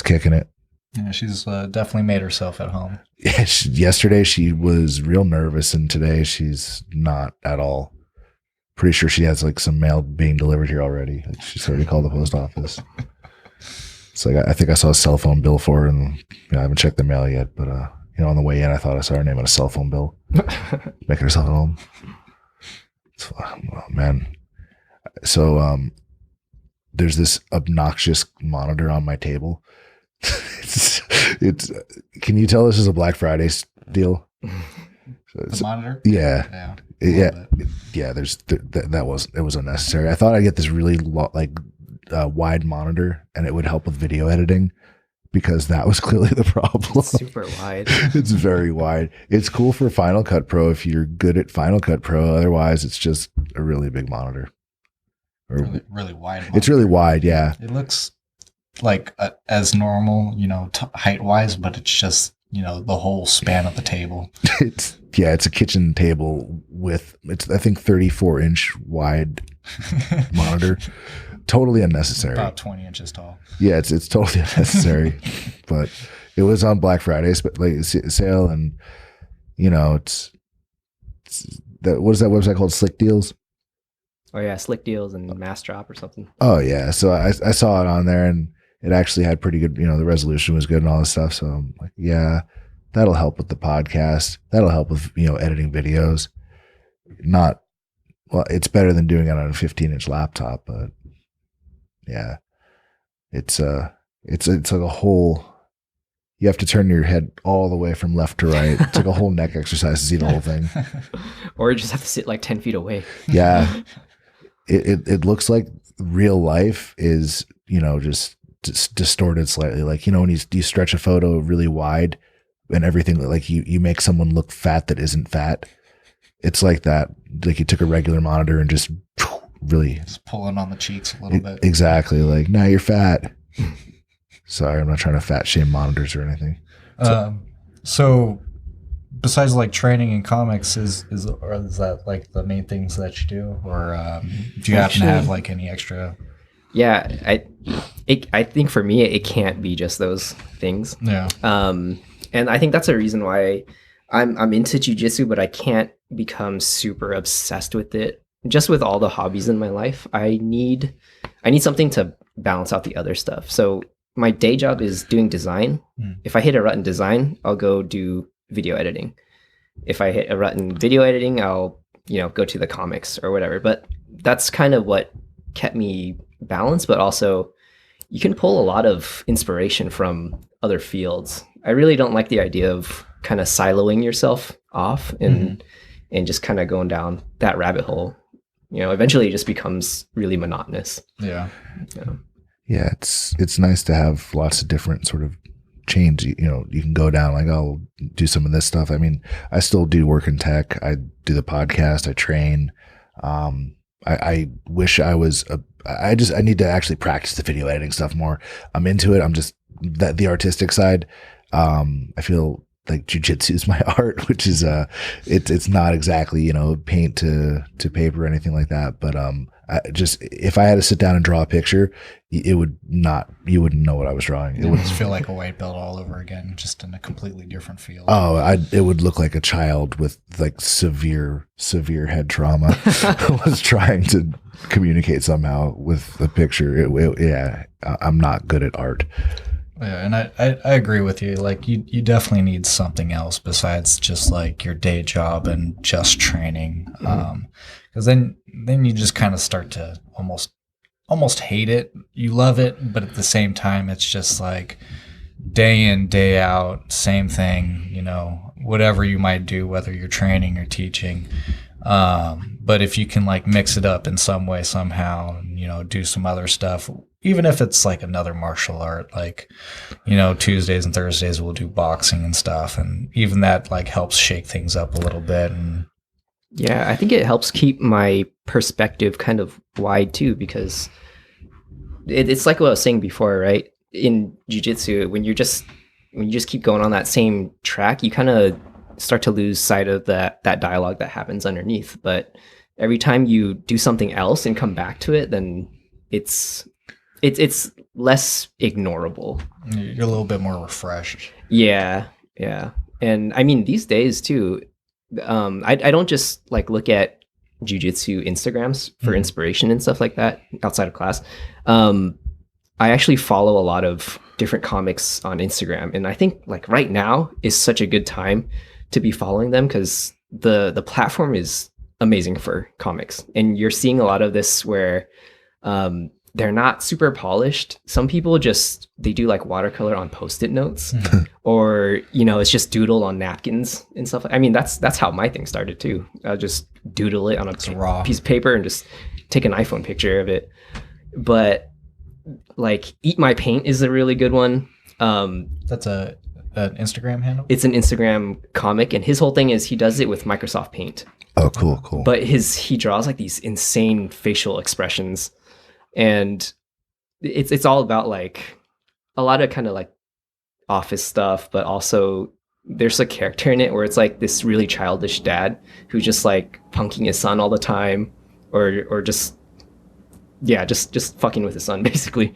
kicking it. Yeah, she's definitely made herself at home. Yeah, yesterday she was real nervous, and today she's not at all. Pretty sure she has like some mail being delivered here already. Like, she's already called the post office. It's like I think I saw a cell phone bill for her, and I haven't checked the mail yet. But on the way in, I thought I saw her name on a cell phone bill. Making herself at home. Oh, man. So there's this obnoxious monitor on my table. it's can you tell this is a Black Friday deal? The monitor? Yeah. It was unnecessary. I thought I'd get this really wide monitor, and it would help with video editing, because that was clearly the problem. It's super wide. It's very wide. It's cool for Final Cut Pro if you're good at Final Cut Pro. Otherwise, it's just a really big monitor. Really wide monitor. It's really wide, yeah. It looks like as normal, height-wise, but it's just, the whole span of the table. It's a kitchen table with, I think 34-inch wide monitor. Totally unnecessary. About 20 inches tall. Yeah, it's totally unnecessary. But it was on Black Friday sale, and it's that. What is that website called? Slick Deals. Oh yeah, Slick Deals and Mass Drop or something. Oh yeah, so I saw it on there, and it actually had pretty good, the resolution was good and all this stuff. So I'm like, yeah, that'll help with the podcast. That'll help with, editing videos. Not, well, it's better than doing it on a 15-inch laptop, but yeah, it's like a whole, you have to turn your head all the way from left to right. It's like a whole neck exercise to see the whole thing. Or you just have to sit like 10 feet away. Yeah. It looks like real life is, just distorted slightly. Like, when you stretch a photo really wide and everything, like you make someone look fat that isn't fat. It's like that. Like you took a regular monitor and just really Just pulling on the cheeks a little bit. Exactly. Like, now you're fat. Sorry, I'm not trying to fat shame monitors or anything. So besides like training and comics, is that like the main things that you do, or do you happen to have like any extra? Yeah, I think for me it can't be just those things. Yeah. And I think that's a reason why I'm into jujitsu, but I can't become super obsessed with it. Just with all the hobbies in my life, I need something to balance out the other stuff. So my day job is doing design. If I hit a rut in design, I'll go do video editing. If I hit a rut in video editing, I'll go to the comics or whatever. But that's kind of what kept me balanced. But also, you can pull a lot of inspiration from other fields. I really don't like the idea of kind of siloing yourself off and just kind of going down that rabbit hole. Eventually it just becomes really monotonous. Yeah. Yeah, it's nice to have lots of different sort of chains. You can go down like, I'll do some of this stuff. I mean, I still do work in tech. I do the podcast. I train. I wish I was. I need to actually practice the video editing stuff more. I'm into it. I'm just the artistic side. I feel like jujitsu is my art, which is it's not exactly paint to paper or anything like that. But if I had to sit down and draw a picture, you wouldn't know what I was drawing. It would just feel like a white belt all over again, just in a completely different field. Oh, it would look like a child with like severe head trauma was trying to communicate somehow with a picture. I'm not good at art. Yeah, and I agree with you. Like you definitely need something else besides just like your day job and just training. Because then you just kind of start to almost hate it. You love it, but at the same time, it's just like day in, day out, same thing. Whatever you might do, whether you're training or teaching. But if you can like mix it up in some way, somehow, do some other stuff, even if it's like another martial art, like, Tuesdays and Thursdays we'll do boxing and stuff. And even that like helps shake things up a little bit. And yeah, I think it helps keep my perspective kind of wide too, because it's like what I was saying before, right? In jiu-jitsu, when you just keep going on that same track, you kind of start to lose sight of that dialogue that happens underneath. But every time you do something else and come back to it, then it's less ignorable. You're a little bit more refreshed. Yeah. And I mean, these days too, I don't just like look at jujitsu Instagrams for inspiration and stuff like that outside of class. I actually follow a lot of different comics on Instagram, and I think like right now is such a good time to be following them because the platform is amazing for comics, and you're seeing a lot of this where they're not super polished. Some people they do like watercolor on Post-it notes, or it's just doodled on napkins and stuff. I mean, that's how my thing started too. I'll just doodle it on a piece of paper and just take an iPhone picture of it. But like Eat My Paint is a really good one. That's an Instagram handle? It's an Instagram comic, and his whole thing is he does it with Microsoft Paint. Oh, cool. But he draws like these insane facial expressions, and it's all about like a lot of kind of like office stuff, but also there's a character in it where it's like this really childish dad who's just like punking his son all the time, or just fucking with his son basically.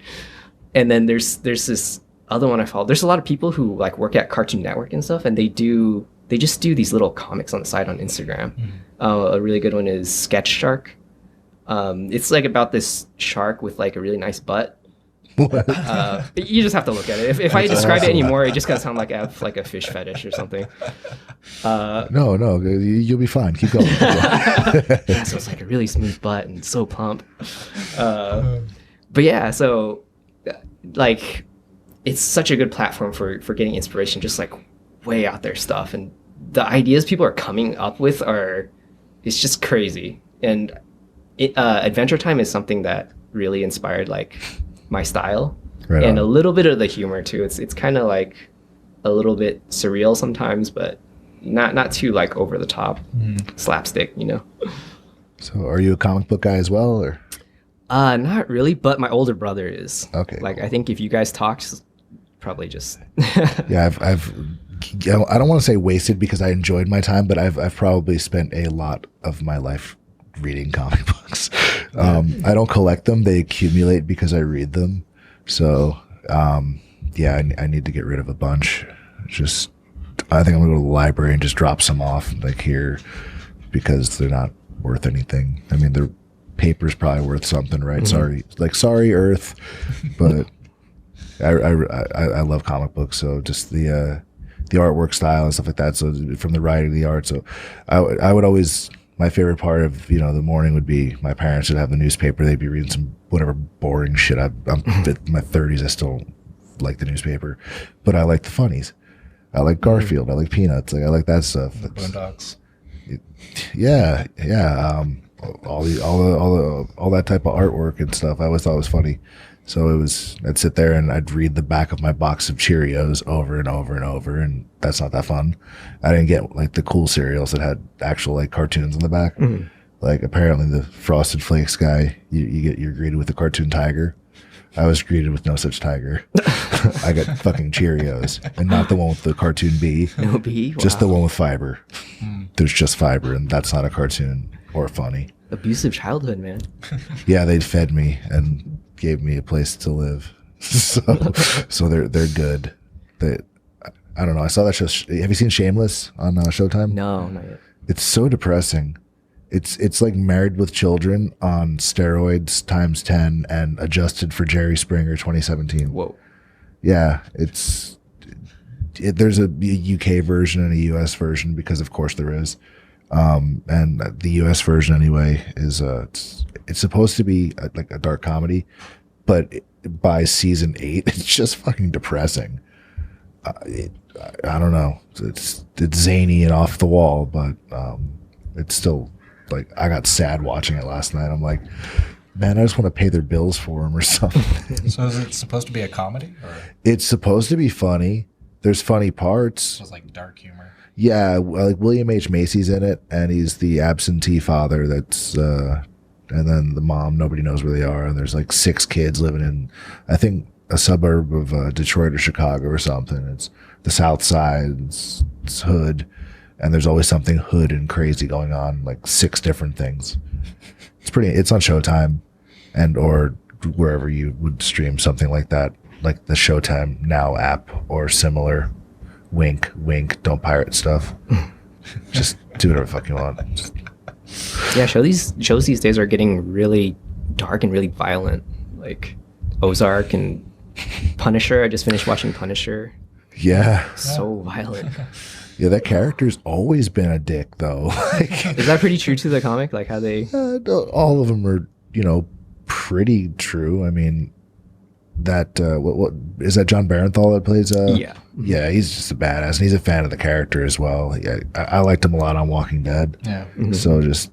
And then there's this other one I follow. There's a lot of people who like work at Cartoon Network and stuff, and they just do these little comics on the side on Instagram. A really good one is Sketch Shark. It's like about this shark with like a really nice butt, You just have to look at it. If I describe it anymore, it's just gonna sound like I have like a fish fetish or something. No, you'll be fine. Keep going. Yeah, so it's like a really smooth butt and so plump. But yeah, so like it's such a good platform for getting inspiration, just like way out there stuff, and the ideas people are coming up with it's just crazy. And Adventure Time is something that really inspired like my style, Right and on. a little bit of the humor too. It's kind of like a little bit surreal sometimes, but not too like over the top slapstick, you know. So, are you a comic book guy as well, or? Not really, but my older brother is. Okay, Like cool. I think if you guys talked, probably just Yeah, I don't want to say wasted because I enjoyed my time, but I've probably spent a lot of my life reading comic books. I don't collect them; they accumulate because I read them. So, yeah, I need to get rid of a bunch. I think I'm gonna go to the library and just drop some off like here because they're not worth anything. I mean, their paper's probably worth something, right? Sorry, Earth, but I love comic books. So just the artwork style and stuff like that. So from the writing, the art. So I would always. My favorite part of the morning would be my parents would have the newspaper. They'd be reading some whatever boring shit. I'm in my 30s. I still like the newspaper, but I like the funnies. I like Garfield. I like Peanuts. I like that stuff. Boondocks. Yeah. All that type of artwork and stuff. I always thought was funny. So I'd sit there and I'd read the back of my box of Cheerios over and over and over, and that's not that fun. I didn't get like the cool cereals that had actual like cartoons in the back. Like apparently the Frosted Flakes guy, you're greeted with a cartoon tiger. I was greeted with no such tiger. I got fucking Cheerios, and not the one with the cartoon bee. no bee. Just the Wow. one with fiber. There's just fiber, and that's not a cartoon or funny. Abusive childhood, man. Yeah, they fed me and gave me a place to live. So they're good. I don't know. I saw that show. Have you seen Shameless on Showtime? No, not yet. It's so depressing. It's like Married with Children on steroids times 10 and adjusted for Jerry Springer 2017. Whoa. Yeah, there's a UK version and a US version because of course there is. And the US version anyway is it's supposed to be like a dark comedy, but by season 8 it's just fucking depressing. I don't know. It's zany and off the wall, but it's still like I got sad watching it last night. I'm like, man, I just want to pay their bills for them or something. So is it supposed to be a comedy, or It's supposed to be funny. There's funny parts. was like dark humor? Yeah, like William H. Macy's in it, and he's the absentee father that's, and then the mom, nobody knows where they are, and there's like 6 kids living in, I think, a suburb of Detroit or Chicago or something. It's the South Side, it's hood, and there's always something hood and crazy going on, like 6 different things. It's on Showtime, or wherever you would stream something like that, like the Showtime Now app or similar. Wink, wink, don't pirate stuff. Just do whatever the fuck you want. Yeah, shows these days are getting really dark and really violent. Like Ozark and Punisher. I just finished watching Punisher. Yeah. So violent. Yeah, that character's always been a dick, though. Like, Is that pretty true to the comic? Like how they... all of them are, pretty true. I mean, that, what is that John Barenthal that plays? Yeah. Yeah, he's just a badass, and he's a fan of the character as well. Yeah, I liked him a lot on Walking Dead. Yeah. So just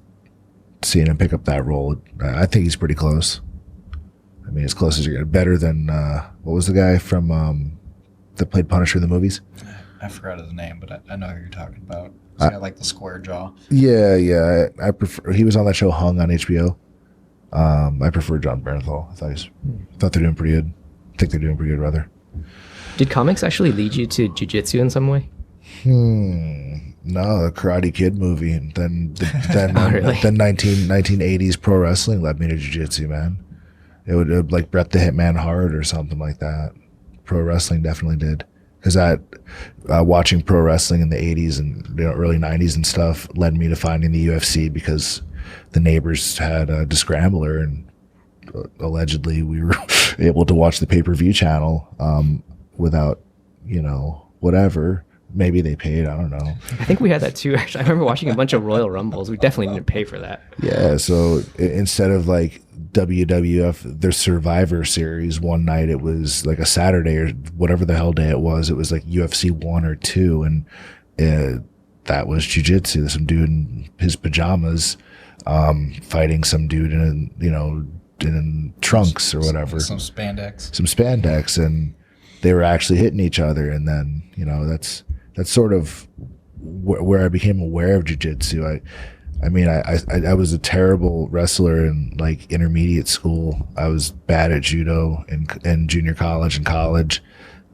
seeing him pick up that role, I think he's pretty close. I mean, as close as you're getting. Better than, what was the guy from, that played Punisher in the movies? I forgot his name, but I know who you're talking about. He's got like the square jaw. Yeah. I prefer. He was on that show Hung on HBO. I prefer John Barenthal. I thought they're doing pretty good. I think they're doing pretty good, rather. Did comics actually lead you to jiu-jitsu in some way? No, the Karate Kid movie, and then Oh, really? then 1980s pro wrestling led me to jiu-jitsu, man. It would like Bret the Hitman Hart or something like that. Pro wrestling definitely did. Because watching pro wrestling in the 80s and early 90s and stuff led me to finding the UFC because the neighbors had a Discrambler and allegedly we were able to watch the pay-per-view channel without, whatever. Maybe they paid. I don't know. I think we had that too. Actually, I remember watching a bunch of Royal Rumbles. We definitely didn't pay for that. Yeah. So instead of like WWF, their Survivor Series, one night it was like a Saturday or whatever the hell day it was like UFC 1 or 2, and that was jiu-jitsu. Some dude in his pajamas fighting some dude in trunks or whatever. Some spandex, and they were actually hitting each other. And then that's sort of where I became aware of jiu-jitsu. I was a terrible wrestler in like intermediate school. I was bad at judo in junior college and college.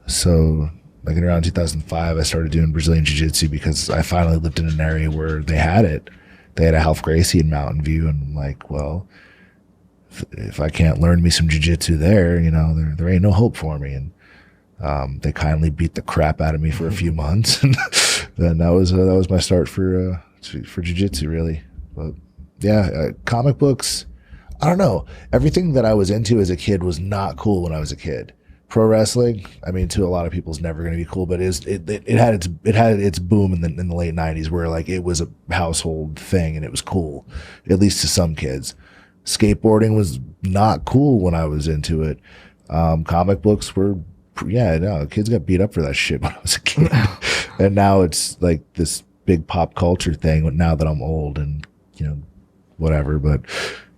So like in around 2005, I started doing Brazilian jiu-jitsu because I finally lived in an area where they had it. They had a Half Gracie in Mountain View, and I'm like, well, if I can't learn me some jiu-jitsu there, there ain't no hope for me. And they kindly beat the crap out of me for a few months, and then that was my start for jiu-jitsu, really. But yeah, comic books, I don't know. Everything that I was into as a kid was not cool when I was a kid. Pro wrestling, to a lot of people, is never going to be cool, but it had its boom in the late 90s, where like it was a household thing and it was cool, at least to some kids. Skateboarding was not cool when I was into it. Comic books were, kids got beat up for that shit when I was a kid. And now it's like this big pop culture thing now that I'm old and, whatever, but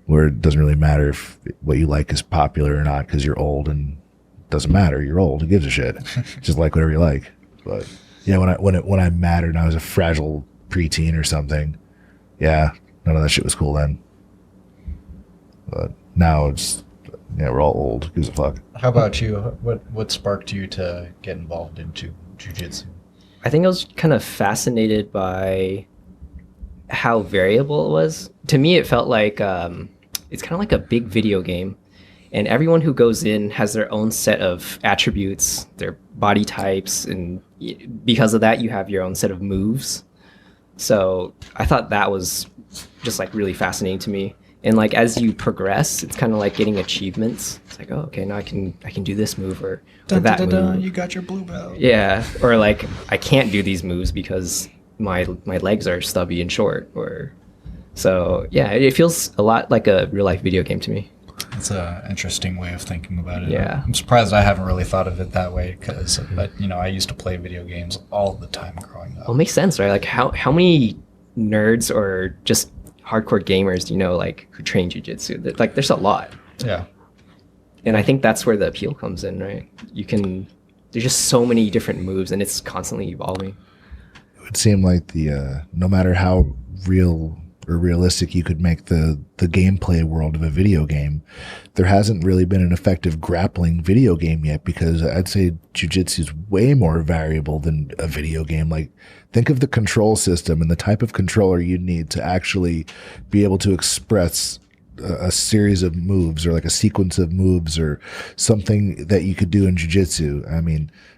where it doesn't really matter if what you like is popular or not because you're old, and it doesn't matter. You're old. Who gives a shit? Just like whatever you like. But yeah, when I mattered and I was a fragile preteen or something, yeah, none of that shit was cool then. But now it's, we're all old. Who gives a fuck? How about you? What sparked you to get involved into jiu-jitsu? I think I was kind of fascinated by how variable it was. To me, it felt like it's kind of like a big video game, and everyone who goes in has their own set of attributes, their body types, and because of that, you have your own set of moves. So I thought that was just like really fascinating to me. And like as you progress, it's kind of like getting achievements. It's like, oh, okay, now I can do this move or that move. You got your blue belt. Yeah, or like I can't do these moves because my legs are stubby and short. Or so yeah, it feels a lot like a real life video game to me. It's an interesting way of thinking about it. Yeah, I'm surprised I haven't really thought of it that way because I used to play video games all the time growing up. Well, it makes sense, right? Like how many nerds or just hardcore gamers like who train jiu-jitsu? Like there's a lot. Yeah. And I think that's where the appeal comes in, right? There's just so many different moves and it's constantly evolving. It would seem like no matter how real or realistic you could make the gameplay world of a video game, there hasn't really been an effective grappling video game yet, because I'd say jiu-jitsu is way more variable than a video game. Like, think of the control system and the type of controller you need to actually be able to express a series of moves or like a sequence of moves or something that you could do in jiu-jitsu.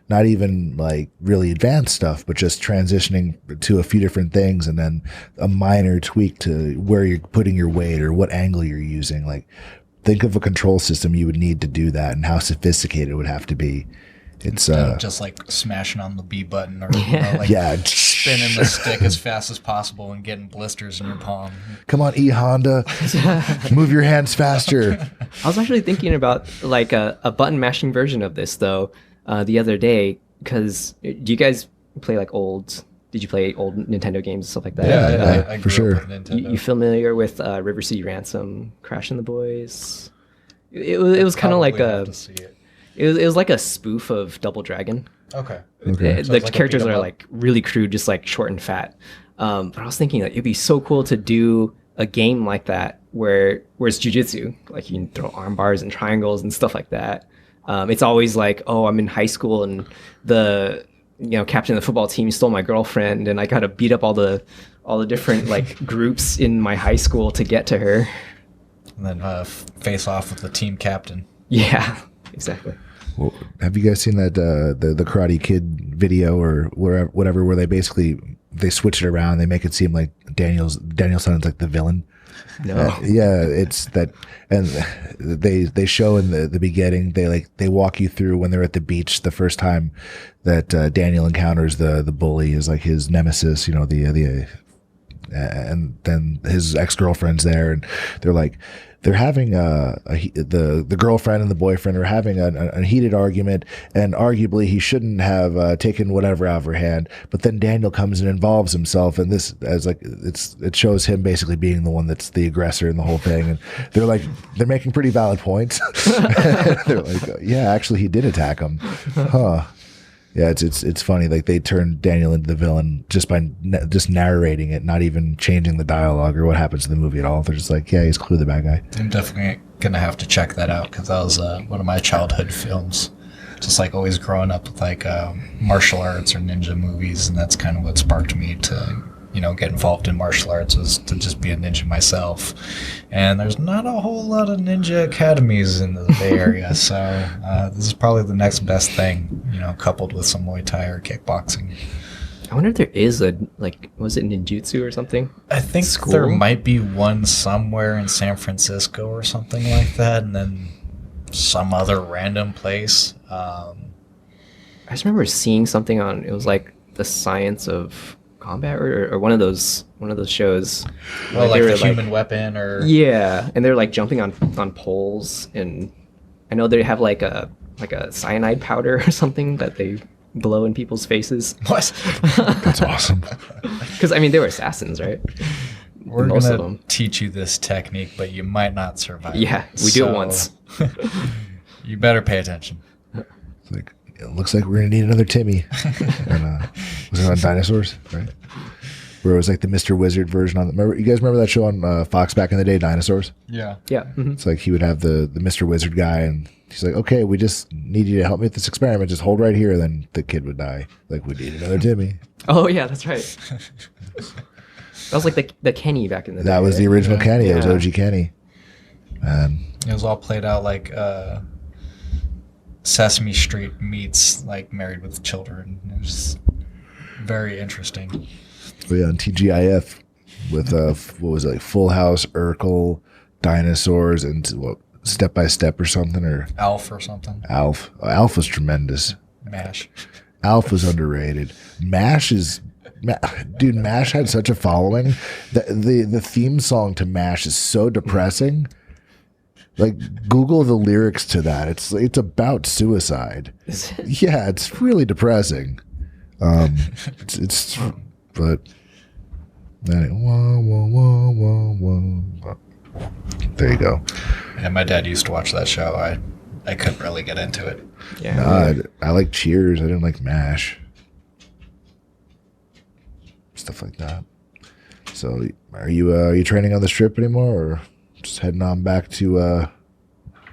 Not even like really advanced stuff, but just transitioning to a few different things and then a minor tweak to where you're putting your weight or what angle you're using. Like, think of a control system you would need to do that and how sophisticated it would have to be. It's instead of just like smashing on the B button or spinning the stick as fast as possible and getting blisters in your palm. Come on, Honda, move your hands faster. I was actually thinking about like a button mashing version of this though the other day, because do you guys play like did you play old Nintendo games and stuff like that? Yeah, I for grew sure. up with Nintendo. You familiar with River City Ransom, Crash and the Boys? It was kind of like it was like a spoof of Double Dragon. Okay. The characters are like really crude, just like short and fat. But I was thinking that it'd be so cool to do a game like that where it's jiu-jitsu. Like you can throw arm bars and triangles and stuff like that. It's always like, oh, I'm in high school and the captain of the football team stole my girlfriend and I got to beat up all the different like groups in my high school to get to her. And then face off with the team captain. Yeah, exactly. Well, have you guys seen that the Karate Kid video or whatever, where they basically they switch it around. They make it seem like Daniel-san's like the villain. No. Yeah, it's that, and they show in the beginning. They walk you through when they're at the beach the first time that Daniel encounters the bully is like his nemesis. You know, and then his ex-girlfriend's there, and they're having the girlfriend and the boyfriend are having a heated argument, and arguably he shouldn't have taken whatever out of her hand. But then Daniel comes and involves himself, and this as like it shows him basically being the one that's the aggressor in the whole thing. And they're making pretty valid points. They're like, yeah, actually he did attack him, huh? Yeah, it's funny. Like they turn Daniel into the villain just by just narrating it, not even changing the dialogue or what happens in the movie at all. They're just like, yeah, he's clearly the bad guy. I'm definitely gonna have to check that out because that was one of my childhood films. Just like always growing up with like martial arts or ninja movies, and that's kind of what sparked me to get involved in martial arts, was to just be a ninja myself. And there's not a whole lot of ninja academies in the Bay Area, so this is probably the next best thing, coupled with some Muay Thai or kickboxing. I wonder if there is was it ninjutsu or something? I think there might be one somewhere in San Francisco or something like that, and then some other random place. I just remember seeing something on, it was like the science of combat or one of those shows. Well, like the human weapon or... Yeah, and they're like jumping on poles, and I know they have like a cyanide powder or something that they blow in people's faces. What? That's awesome. Because they were assassins, right? We're Most of gonna them. teach you this technique, but you might not survive. Yeah, we do it once. You better pay attention. It's like, it looks like we're gonna need another Timmy. And, was it on Dinosaurs, right? Where it was like the Mr. Wizard version on. You guys remember that show on Fox back in the day, Dinosaurs? Yeah. Yeah. Mm-hmm. It's like he would have the Mr. Wizard guy, and he's like, "Okay, we just need you to help me with this experiment. Just hold right here." And then the kid would die. Like, we need another Timmy. Oh yeah, that's right. That was like the Kenny back in the day. That was the original Kenny. Yeah. It was OG Kenny. And It was all played out like Sesame Street meets like Married with Children. It was very interesting. on TGIF with what was it, like Full House, Urkel, Dinosaurs, and what, Step by Step or something, or Alf or something. Alf. Alf was tremendous. MASH. Alf was underrated. MASH had such a following. The theme song to MASH is so depressing. Like, Google the lyrics to that. It's about suicide. Yeah, it's really depressing. But there you go. Yeah, my dad used to watch that show. I couldn't really get into it. Yeah. I like Cheers. I didn't like MASH. Stuff like that. So, are you training on the Strip anymore, or just heading on back to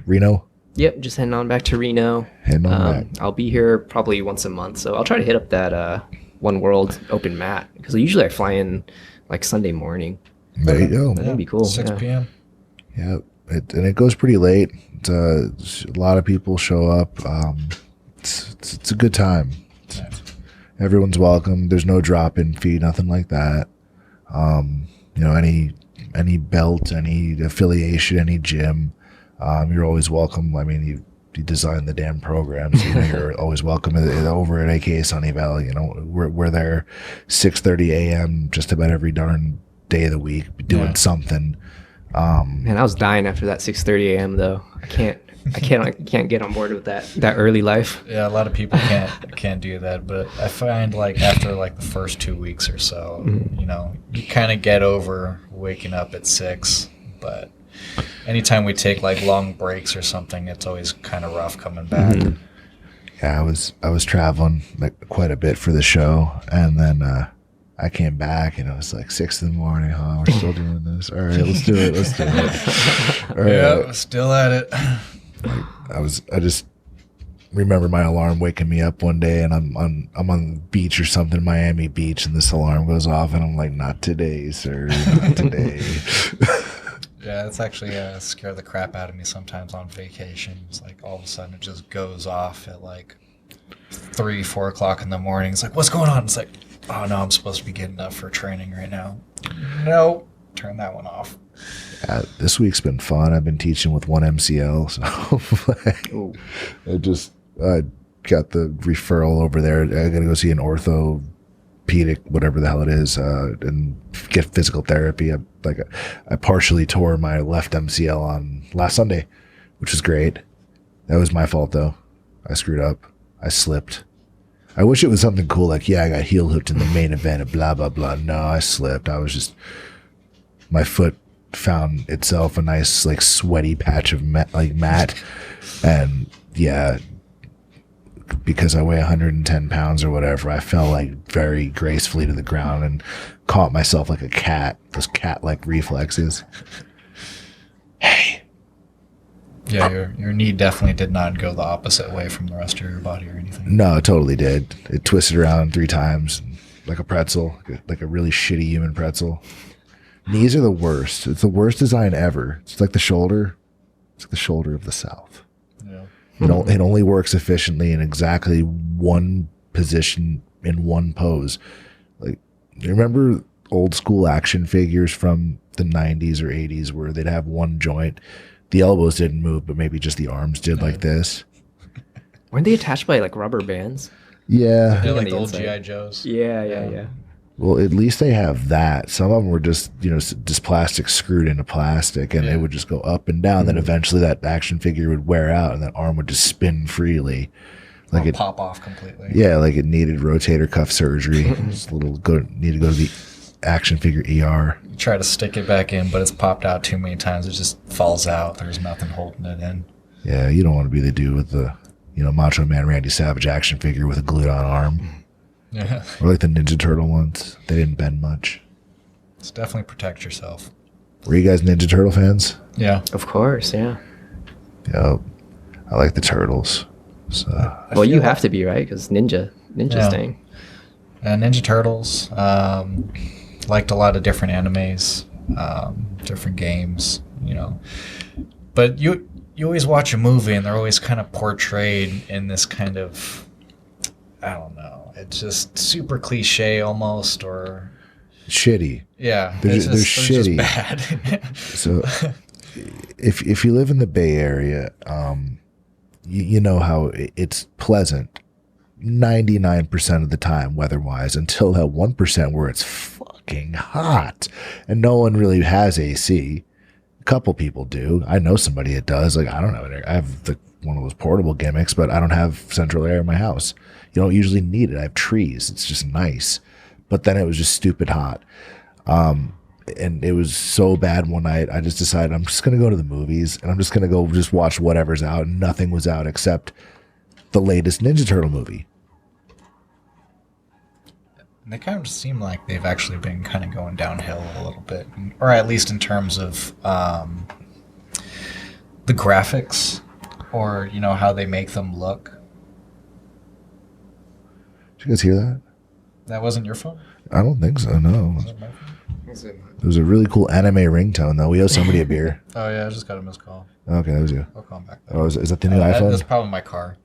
Reno? Yep, just heading on back to Reno. Heading on back. I'll be here probably once a month, so I'll try to hit up that One World open mat, because usually I fly in like Sunday morning. There you go. That'd be cool. 6 p.m. Yeah, and it goes pretty late. A lot of people show up. It's a good time. Everyone's welcome. There's no drop-in fee, nothing like that. Any belt, any affiliation, any gym, you're always welcome. I mean, you designed the damn program, so you're always welcome over at AKA Sunny Valley. We're there 6:30 a.m. just about every darn day of the week, doing something. Man, I was dying after that 6:30 a.m. though. I can't get on board with that early life. Yeah, a lot of people can't do that, but I find like after like the first 2 weeks or so, you kind of get over waking up at 6. But anytime we take like long breaks or something, it's always kind of rough coming back. Mm-hmm. Yeah, I was traveling like quite a bit for the show, and then I came back and it was like 6 in the morning. Huh? We're still doing this. All right, let's do it. All right. Yeah, still at it. I just remember my alarm waking me up one day, and I'm on the beach or something, Miami Beach, and this alarm goes off, and I'm like, not today, sir, not today. Yeah, it's actually scare the crap out of me sometimes on vacation. It's like all of a sudden it just goes off at like 3-4 o'clock in the morning. It's like, what's going on? It's like, Oh no, I'm supposed to be getting up for training right now. Nope. Turn that one off. This week's been fun. I've been teaching with one MCL, so I got the referral over there. I got to go see an orthopedic, whatever the hell it is, and get physical therapy. I partially tore my left MCL on last Sunday, which was great. That was my fault though. I screwed up. I slipped. I wish it was something cool like, I got heel hooked in the main event and blah, blah, blah. No, I slipped. I was just, my foot found itself a nice, like, sweaty patch of mat. And yeah, because I weigh 110 pounds or whatever, I fell like very gracefully to the ground and caught myself like a cat, those cat-like reflexes. Hey. Yeah, your knee definitely did not go the opposite way from the rest of your body or anything. No, it totally did. It twisted around 3 times like a pretzel, like a really shitty human pretzel. Knees are the worst. It's the worst design ever. It's like the shoulder. It's like the shoulder of the South. Yeah. It only works efficiently in exactly one position in one pose. Like, you remember old school action figures from the 90s or 80s where they'd have one joint? The elbows didn't move, but maybe just the arms did like this. Weren't they attached by like rubber bands? Yeah. They're on like the the old inside. G.I. Joes. Yeah. Well, at least they have that. Some of them were just, just plastic screwed into plastic, and it would just go up and down. Then eventually that action figure would wear out, and that arm would just spin freely. Like it pop off completely. Yeah, like it needed rotator cuff surgery. Need to go to the action figure ER. You try to stick it back in, but it's popped out too many times. It just falls out. There's nothing holding it in. Yeah, you don't want to be the dude with the, Macho Man Randy Savage action figure with a glued-on arm. Yeah. Or like the Ninja Turtle ones. They didn't bend much. It's definitely protect yourself. Were you guys Ninja Turtle fans? Yeah. Of course, yeah. Yep. I like the Turtles. So Well, you have to be, right? Because Ninja Yeah. Stang. Ninja Turtles. Liked a lot of different animes, different games, But you always watch a movie and they're always kind of portrayed in this kind of, I don't know, it's just super cliche almost, or shitty. yeah, They're it's just shitty. bad. So if you live in the Bay Area, you know how it's pleasant 99% of the time weather-wise until that 1% where it's fucking hot and no one really has AC. A couple people do. I know somebody that does. Like, I don't know. I have one of those portable gimmicks, but I don't have central air in my house. You don't usually need it. I have trees. It's just nice. But then it was just stupid hot. And it was so bad one night, I just decided I'm just going to go to the movies and I'm just going to go just watch whatever's out. And nothing was out except the latest Ninja Turtle movie. They kind of seem like they've actually been kind of going downhill a little bit, or at least in terms of the graphics, or how they make them look. Did you guys hear that? That wasn't your phone? I don't think so, no. Was it my phone? It was a really cool anime ringtone, though. We owe somebody a beer. Oh yeah, I just got a missed call. Okay, that was you. I'll call him back. Oh, is that the new iPhone? That's probably my car.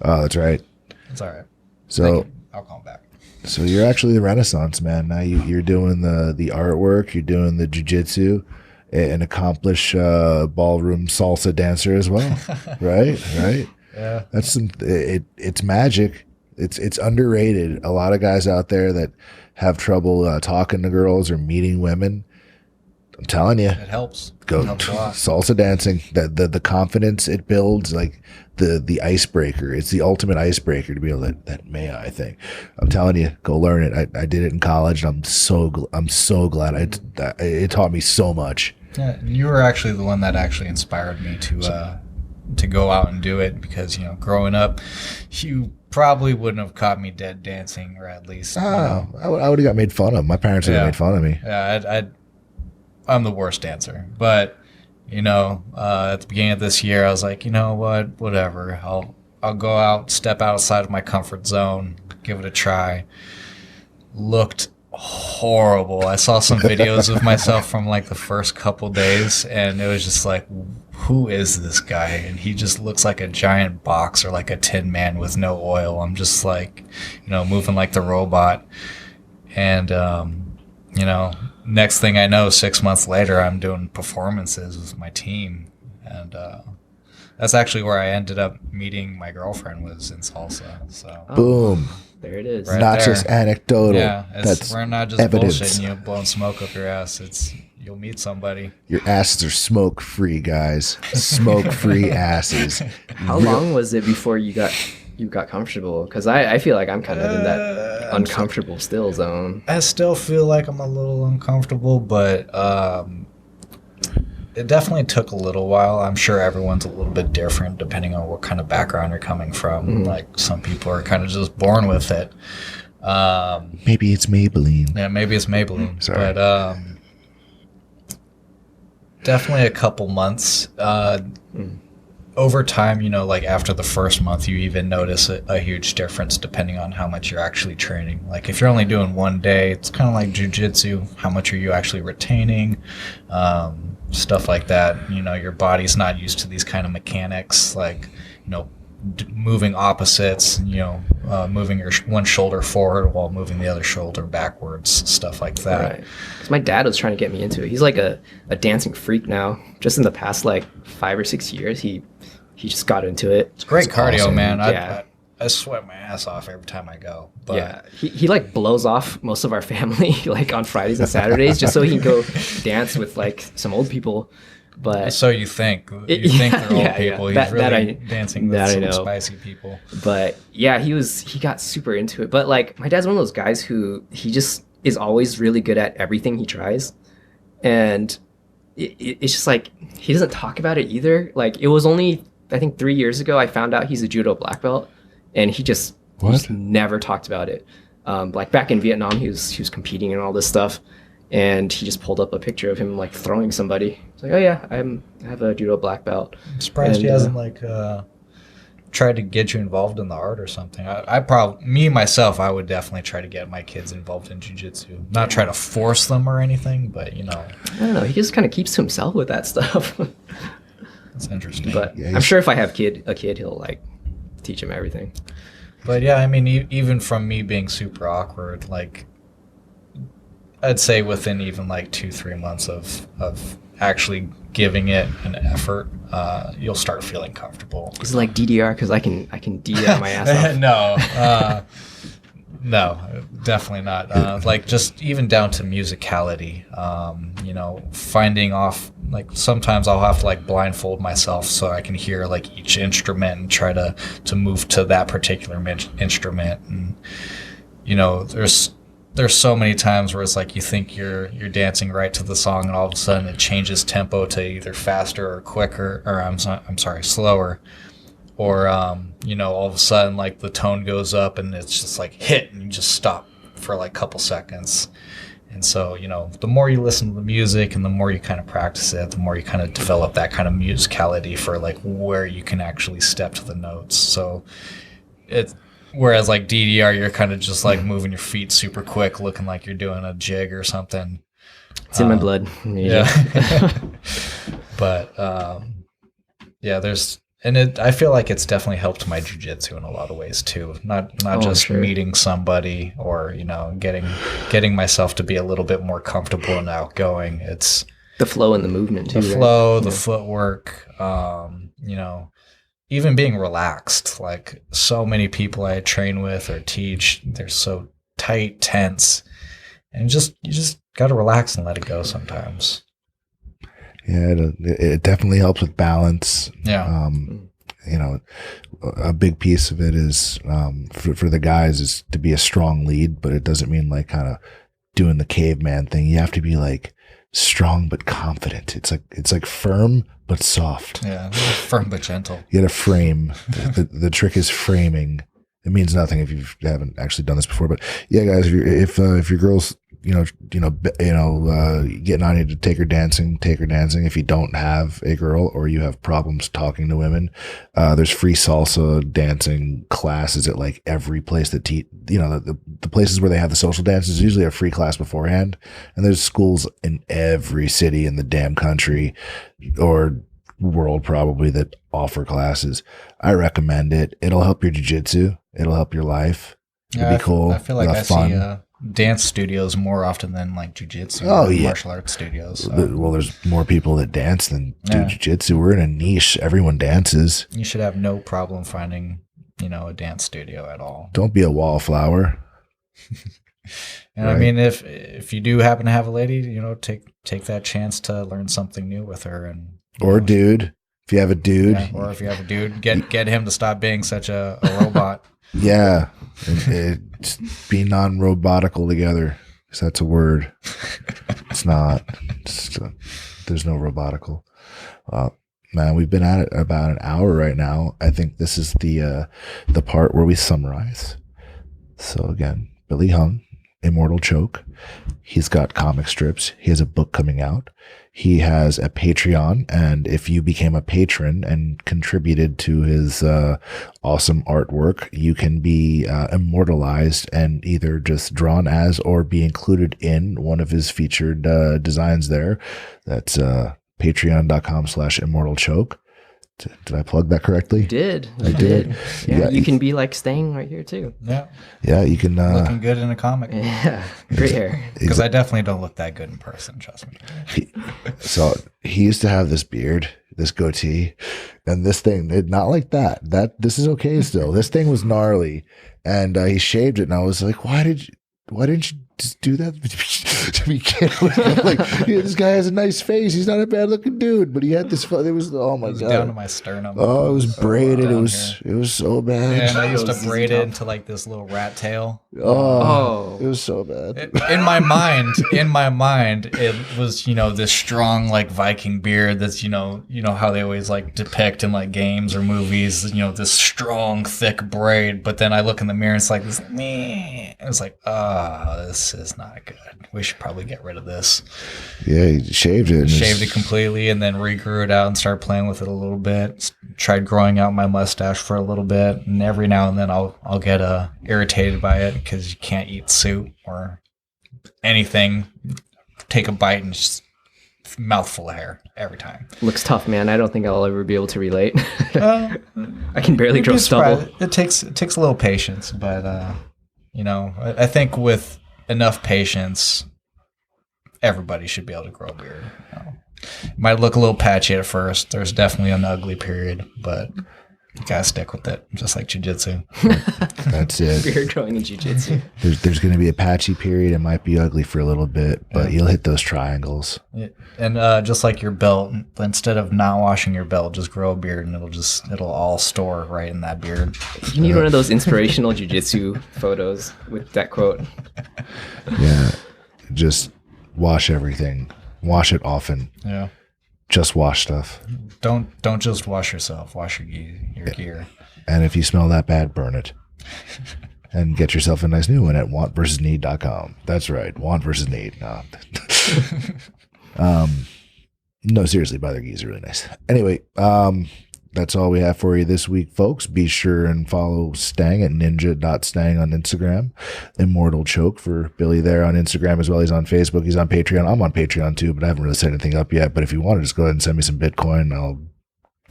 Oh, that's right. It's all right. So, I'll call him back. so you're actually the Renaissance man. Now you're doing the artwork, you're doing the jiu-jitsu, an accomplished ballroom salsa dancer as well, right? Yeah. That's it's magic. It's underrated. A lot of guys out there that have trouble talking to girls or meeting women. I'm telling you, It helps. go It helps a lot. salsa dancing. The confidence it builds, like the icebreaker. It's the ultimate icebreaker to be able to that I think. I'm telling you, go learn it. I did it in college, and I'm so glad. It taught me so much. Yeah, and you were actually the one that actually inspired me to go out and do it, because growing up, you probably wouldn't have caught me dead dancing, or at least I would have got made fun of. My parents would have Yeah. made fun of me. Yeah, I'm the worst dancer. But at the beginning of this year, I was like, whatever. I'll go out, step outside of my comfort zone, give it a try. Looked horrible. I saw some videos of myself from like the first couple days, and it was just like, who is this guy? And he just looks like a giant box or like a tin man with no oil. I'm just like, moving like the robot. And, next thing I know, 6 months later, I'm doing performances with my team. And that's actually where I ended up meeting my girlfriend, was in salsa. So Boom. There it is. Right Not there. just anecdotal. Yeah, That's we're not just evidence. bullshitting you, blowing smoke up your ass. You'll meet somebody. Your asses are smoke free, guys. Smoke free asses. How long was it before you got comfortable? Because I feel like I'm kind of in that uncomfortable still zone. I still feel like I'm a little uncomfortable, but it definitely took a little while. I'm sure everyone's a little bit different depending on what kind of background you're coming from. Mm-hmm. Like some people are kind of just born with it. Maybe it's Maybelline. Yeah, maybe it's Maybelline. Sorry. But definitely a couple months. Over time, like after the first month, you even notice a huge difference depending on how much you're actually training. Like if you're only doing one day, it's kind of like jujitsu. How much are you actually retaining? Stuff like that. Your body's not used to these kind of mechanics, like, moving opposites, moving your one shoulder forward while moving the other shoulder backwards, stuff like that. Right. 'Cause my dad was trying to get me into it. He's like a dancing freak now. Just in the past like 5 or 6 years, he just got into it. It's great cardio, awesome. man. Yeah. I sweat my ass off every time I go. But Yeah, he like blows off most of our family like on Fridays and Saturdays just so he can go dance with like some old people. But so you think. You think they're old yeah, people. yeah. He's really That dancing that I with know. some spicy people. But yeah, he got super into it. But like my dad's one of those guys who he just is always really good at everything he tries, and it's just like he doesn't talk about it either. Like it was only I think 3 years ago I found out he's a judo black belt, and he just never talked about it. Like back in Vietnam, he was competing and all this stuff, and he just pulled up a picture of him like throwing somebody. It's like, oh yeah, I have a judo black belt. I'm surprised he And, hasn't tried to get you involved in the art or something. Me myself, I would definitely try to get my kids involved in jiu-jitsu. Not try to force them or anything, but I don't know. He just kind of keeps to himself with that stuff. that's interesting. But Yeah, I'm he's- sure if I have a kid, he'll like teach him everything. But yeah, I mean, even from me being super awkward, like I'd say within even like 2-3 months of actually giving it an effort, you'll start feeling comfortable. Is it like DDR? Because I can DDR my ass off. No, definitely not. Like just even down to musicality, finding off, like sometimes I'll have to like blindfold myself so I can hear like each instrument and try to move to that particular instrument. And, there's so many times where it's like you think you're dancing right to the song and all of a sudden it changes tempo to either faster or quicker, or I'm sorry, slower. Or, all of a sudden, like, the tone goes up and it's just, like, hit, and you just stop for, like, a couple seconds. And so, the more you listen to the music and the more you kind of practice it, the more you kind of develop that kind of musicality for, like, where you can actually step to the notes. So, whereas, like, DDR, you're kind of just, like, moving your feet super quick, looking like you're doing a jig or something. It's in my blood. Yeah. But, I feel like it's definitely helped my jiu-jitsu in a lot of ways too. Not just sure. meeting somebody or, getting myself to be a little bit more comfortable and outgoing. It's The flow and the movement too. the right? flow, the footwork, even being relaxed. Like so many people I train with or teach, they're so tight, tense, and you just got to relax and let it go sometimes. Yeah, it definitely helps with balance. Yeah. A big piece of it is for the guys is to be a strong lead, but it doesn't mean like kind of doing the caveman thing. You have to be like strong but confident. It's like firm but soft. Yeah. Firm but gentle. You got to frame. The trick is framing. It means nothing if you haven't actually done this before, but yeah, guys, if your girl's getting on you to take her dancing. If you don't have a girl or you have problems talking to women, there's free salsa dancing classes at like every place that the places where they have the social dances usually a free class beforehand. And there's schools in every city in the damn country or world probably that offer classes. I recommend it. It'll help your jiu-jitsu. It'll help your life. It'll be cool. I feel like I fun. see dance studios more often than like jujitsu martial arts studios. So. Well, there's more people that dance than do jiu-jitsu. We're in a niche. Everyone dances. You should have no problem finding, a dance studio at all. Don't be a wallflower. And right. I mean, if you do happen to have a lady, take that chance to learn something new with her, and dude. If you have a dude, or if you have a dude, get him to stop being such a robot. Yeah, be non-robotical together. Because that's a word. It's not. There's no robotical. Man, we've been at it about an hour right now. I think this is the part where we summarize. So again, Billy Hung, Immortal Choke. He's got comic strips. He has a book coming out. He has a Patreon, and if you became a patron and contributed to his awesome artwork, you can be immortalized and either just drawn as or be included in one of his featured designs there. That's patreon.com/immortalchoke. Did I plug that correctly? You did. I did. Yeah, you can be like Stang right here too. Yeah. Yeah, you can. Looking good in a comic. Yeah, great hair. Because I definitely don't look that good in person, trust me. So he used to have this beard, this goatee, and this thing, not like that. This is okay still. This thing was gnarly, and he shaved it, and I was like, why didn't you just do that to begin with? Like, this guy has a nice face. He's not a bad looking dude, but he had this. It was oh my god, down to my sternum. Oh, it was braided. It was so bad. Yeah, and I used to braid it into like this little rat tail. Oh, it was so bad. In my mind, it was this strong like Viking beard. That's how they always like depict in like games or movies. This strong thick braid. But then I look in the mirror, and it's like this. It's like this is not good. We should probably get rid of this. Yeah, he shaved it. Shaved it completely and then regrew it out and started playing with it a little bit. Tried growing out my mustache for a little bit, and every now and then I'll get irritated by it because you can't eat soup or anything. Take a bite and just mouthful of hair every time. Looks tough, man. I don't think I'll ever be able to relate. I can barely grow stubble. It takes a little patience, but I think with enough patience, everybody should be able to grow a beard. It might look a little patchy at first. There's definitely an ugly period, but you gotta stick with it, just like jiu-jitsu. That's it. Beard growing in jiu-jitsu. There's going to be a patchy period. It might be ugly for a little bit, but you'll hit those triangles. Yeah. And just like your belt, instead of not washing your belt, just grow a beard, and it'll all store right in that beard. You need one of those inspirational jiu-jitsu photos with that quote. Yeah, just wash everything. Wash it often. Yeah. Just wash stuff. Don't just wash yourself. Wash your gear. And if you smell that bad, burn it. And get yourself a nice new one at wantversusneed.com. That's right, want versus need. No. No, seriously, buy their geese are really nice. Anyway, that's all we have for you this week, folks. Be sure and follow Stang at ninja.stang on Instagram. Immortal Choke for Billy there on Instagram as well. He's on Facebook. He's on Patreon. I'm on Patreon too, but I haven't really set anything up yet. But if you want to just go ahead and send me some Bitcoin, I'll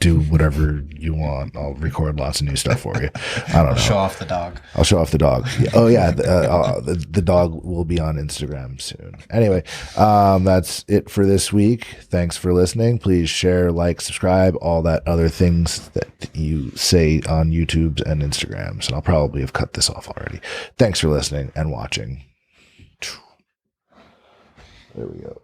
do whatever you want. I'll record lots of new stuff for you. I don't know. Show off the dog. I'll show off the dog. Oh yeah, the dog will be on Instagram soon. Anyway, that's it for this week. Thanks for listening. Please share, like, subscribe, all that other things that you say on YouTube and Instagrams. And I'll probably have cut this off already. Thanks for listening and watching. There we go.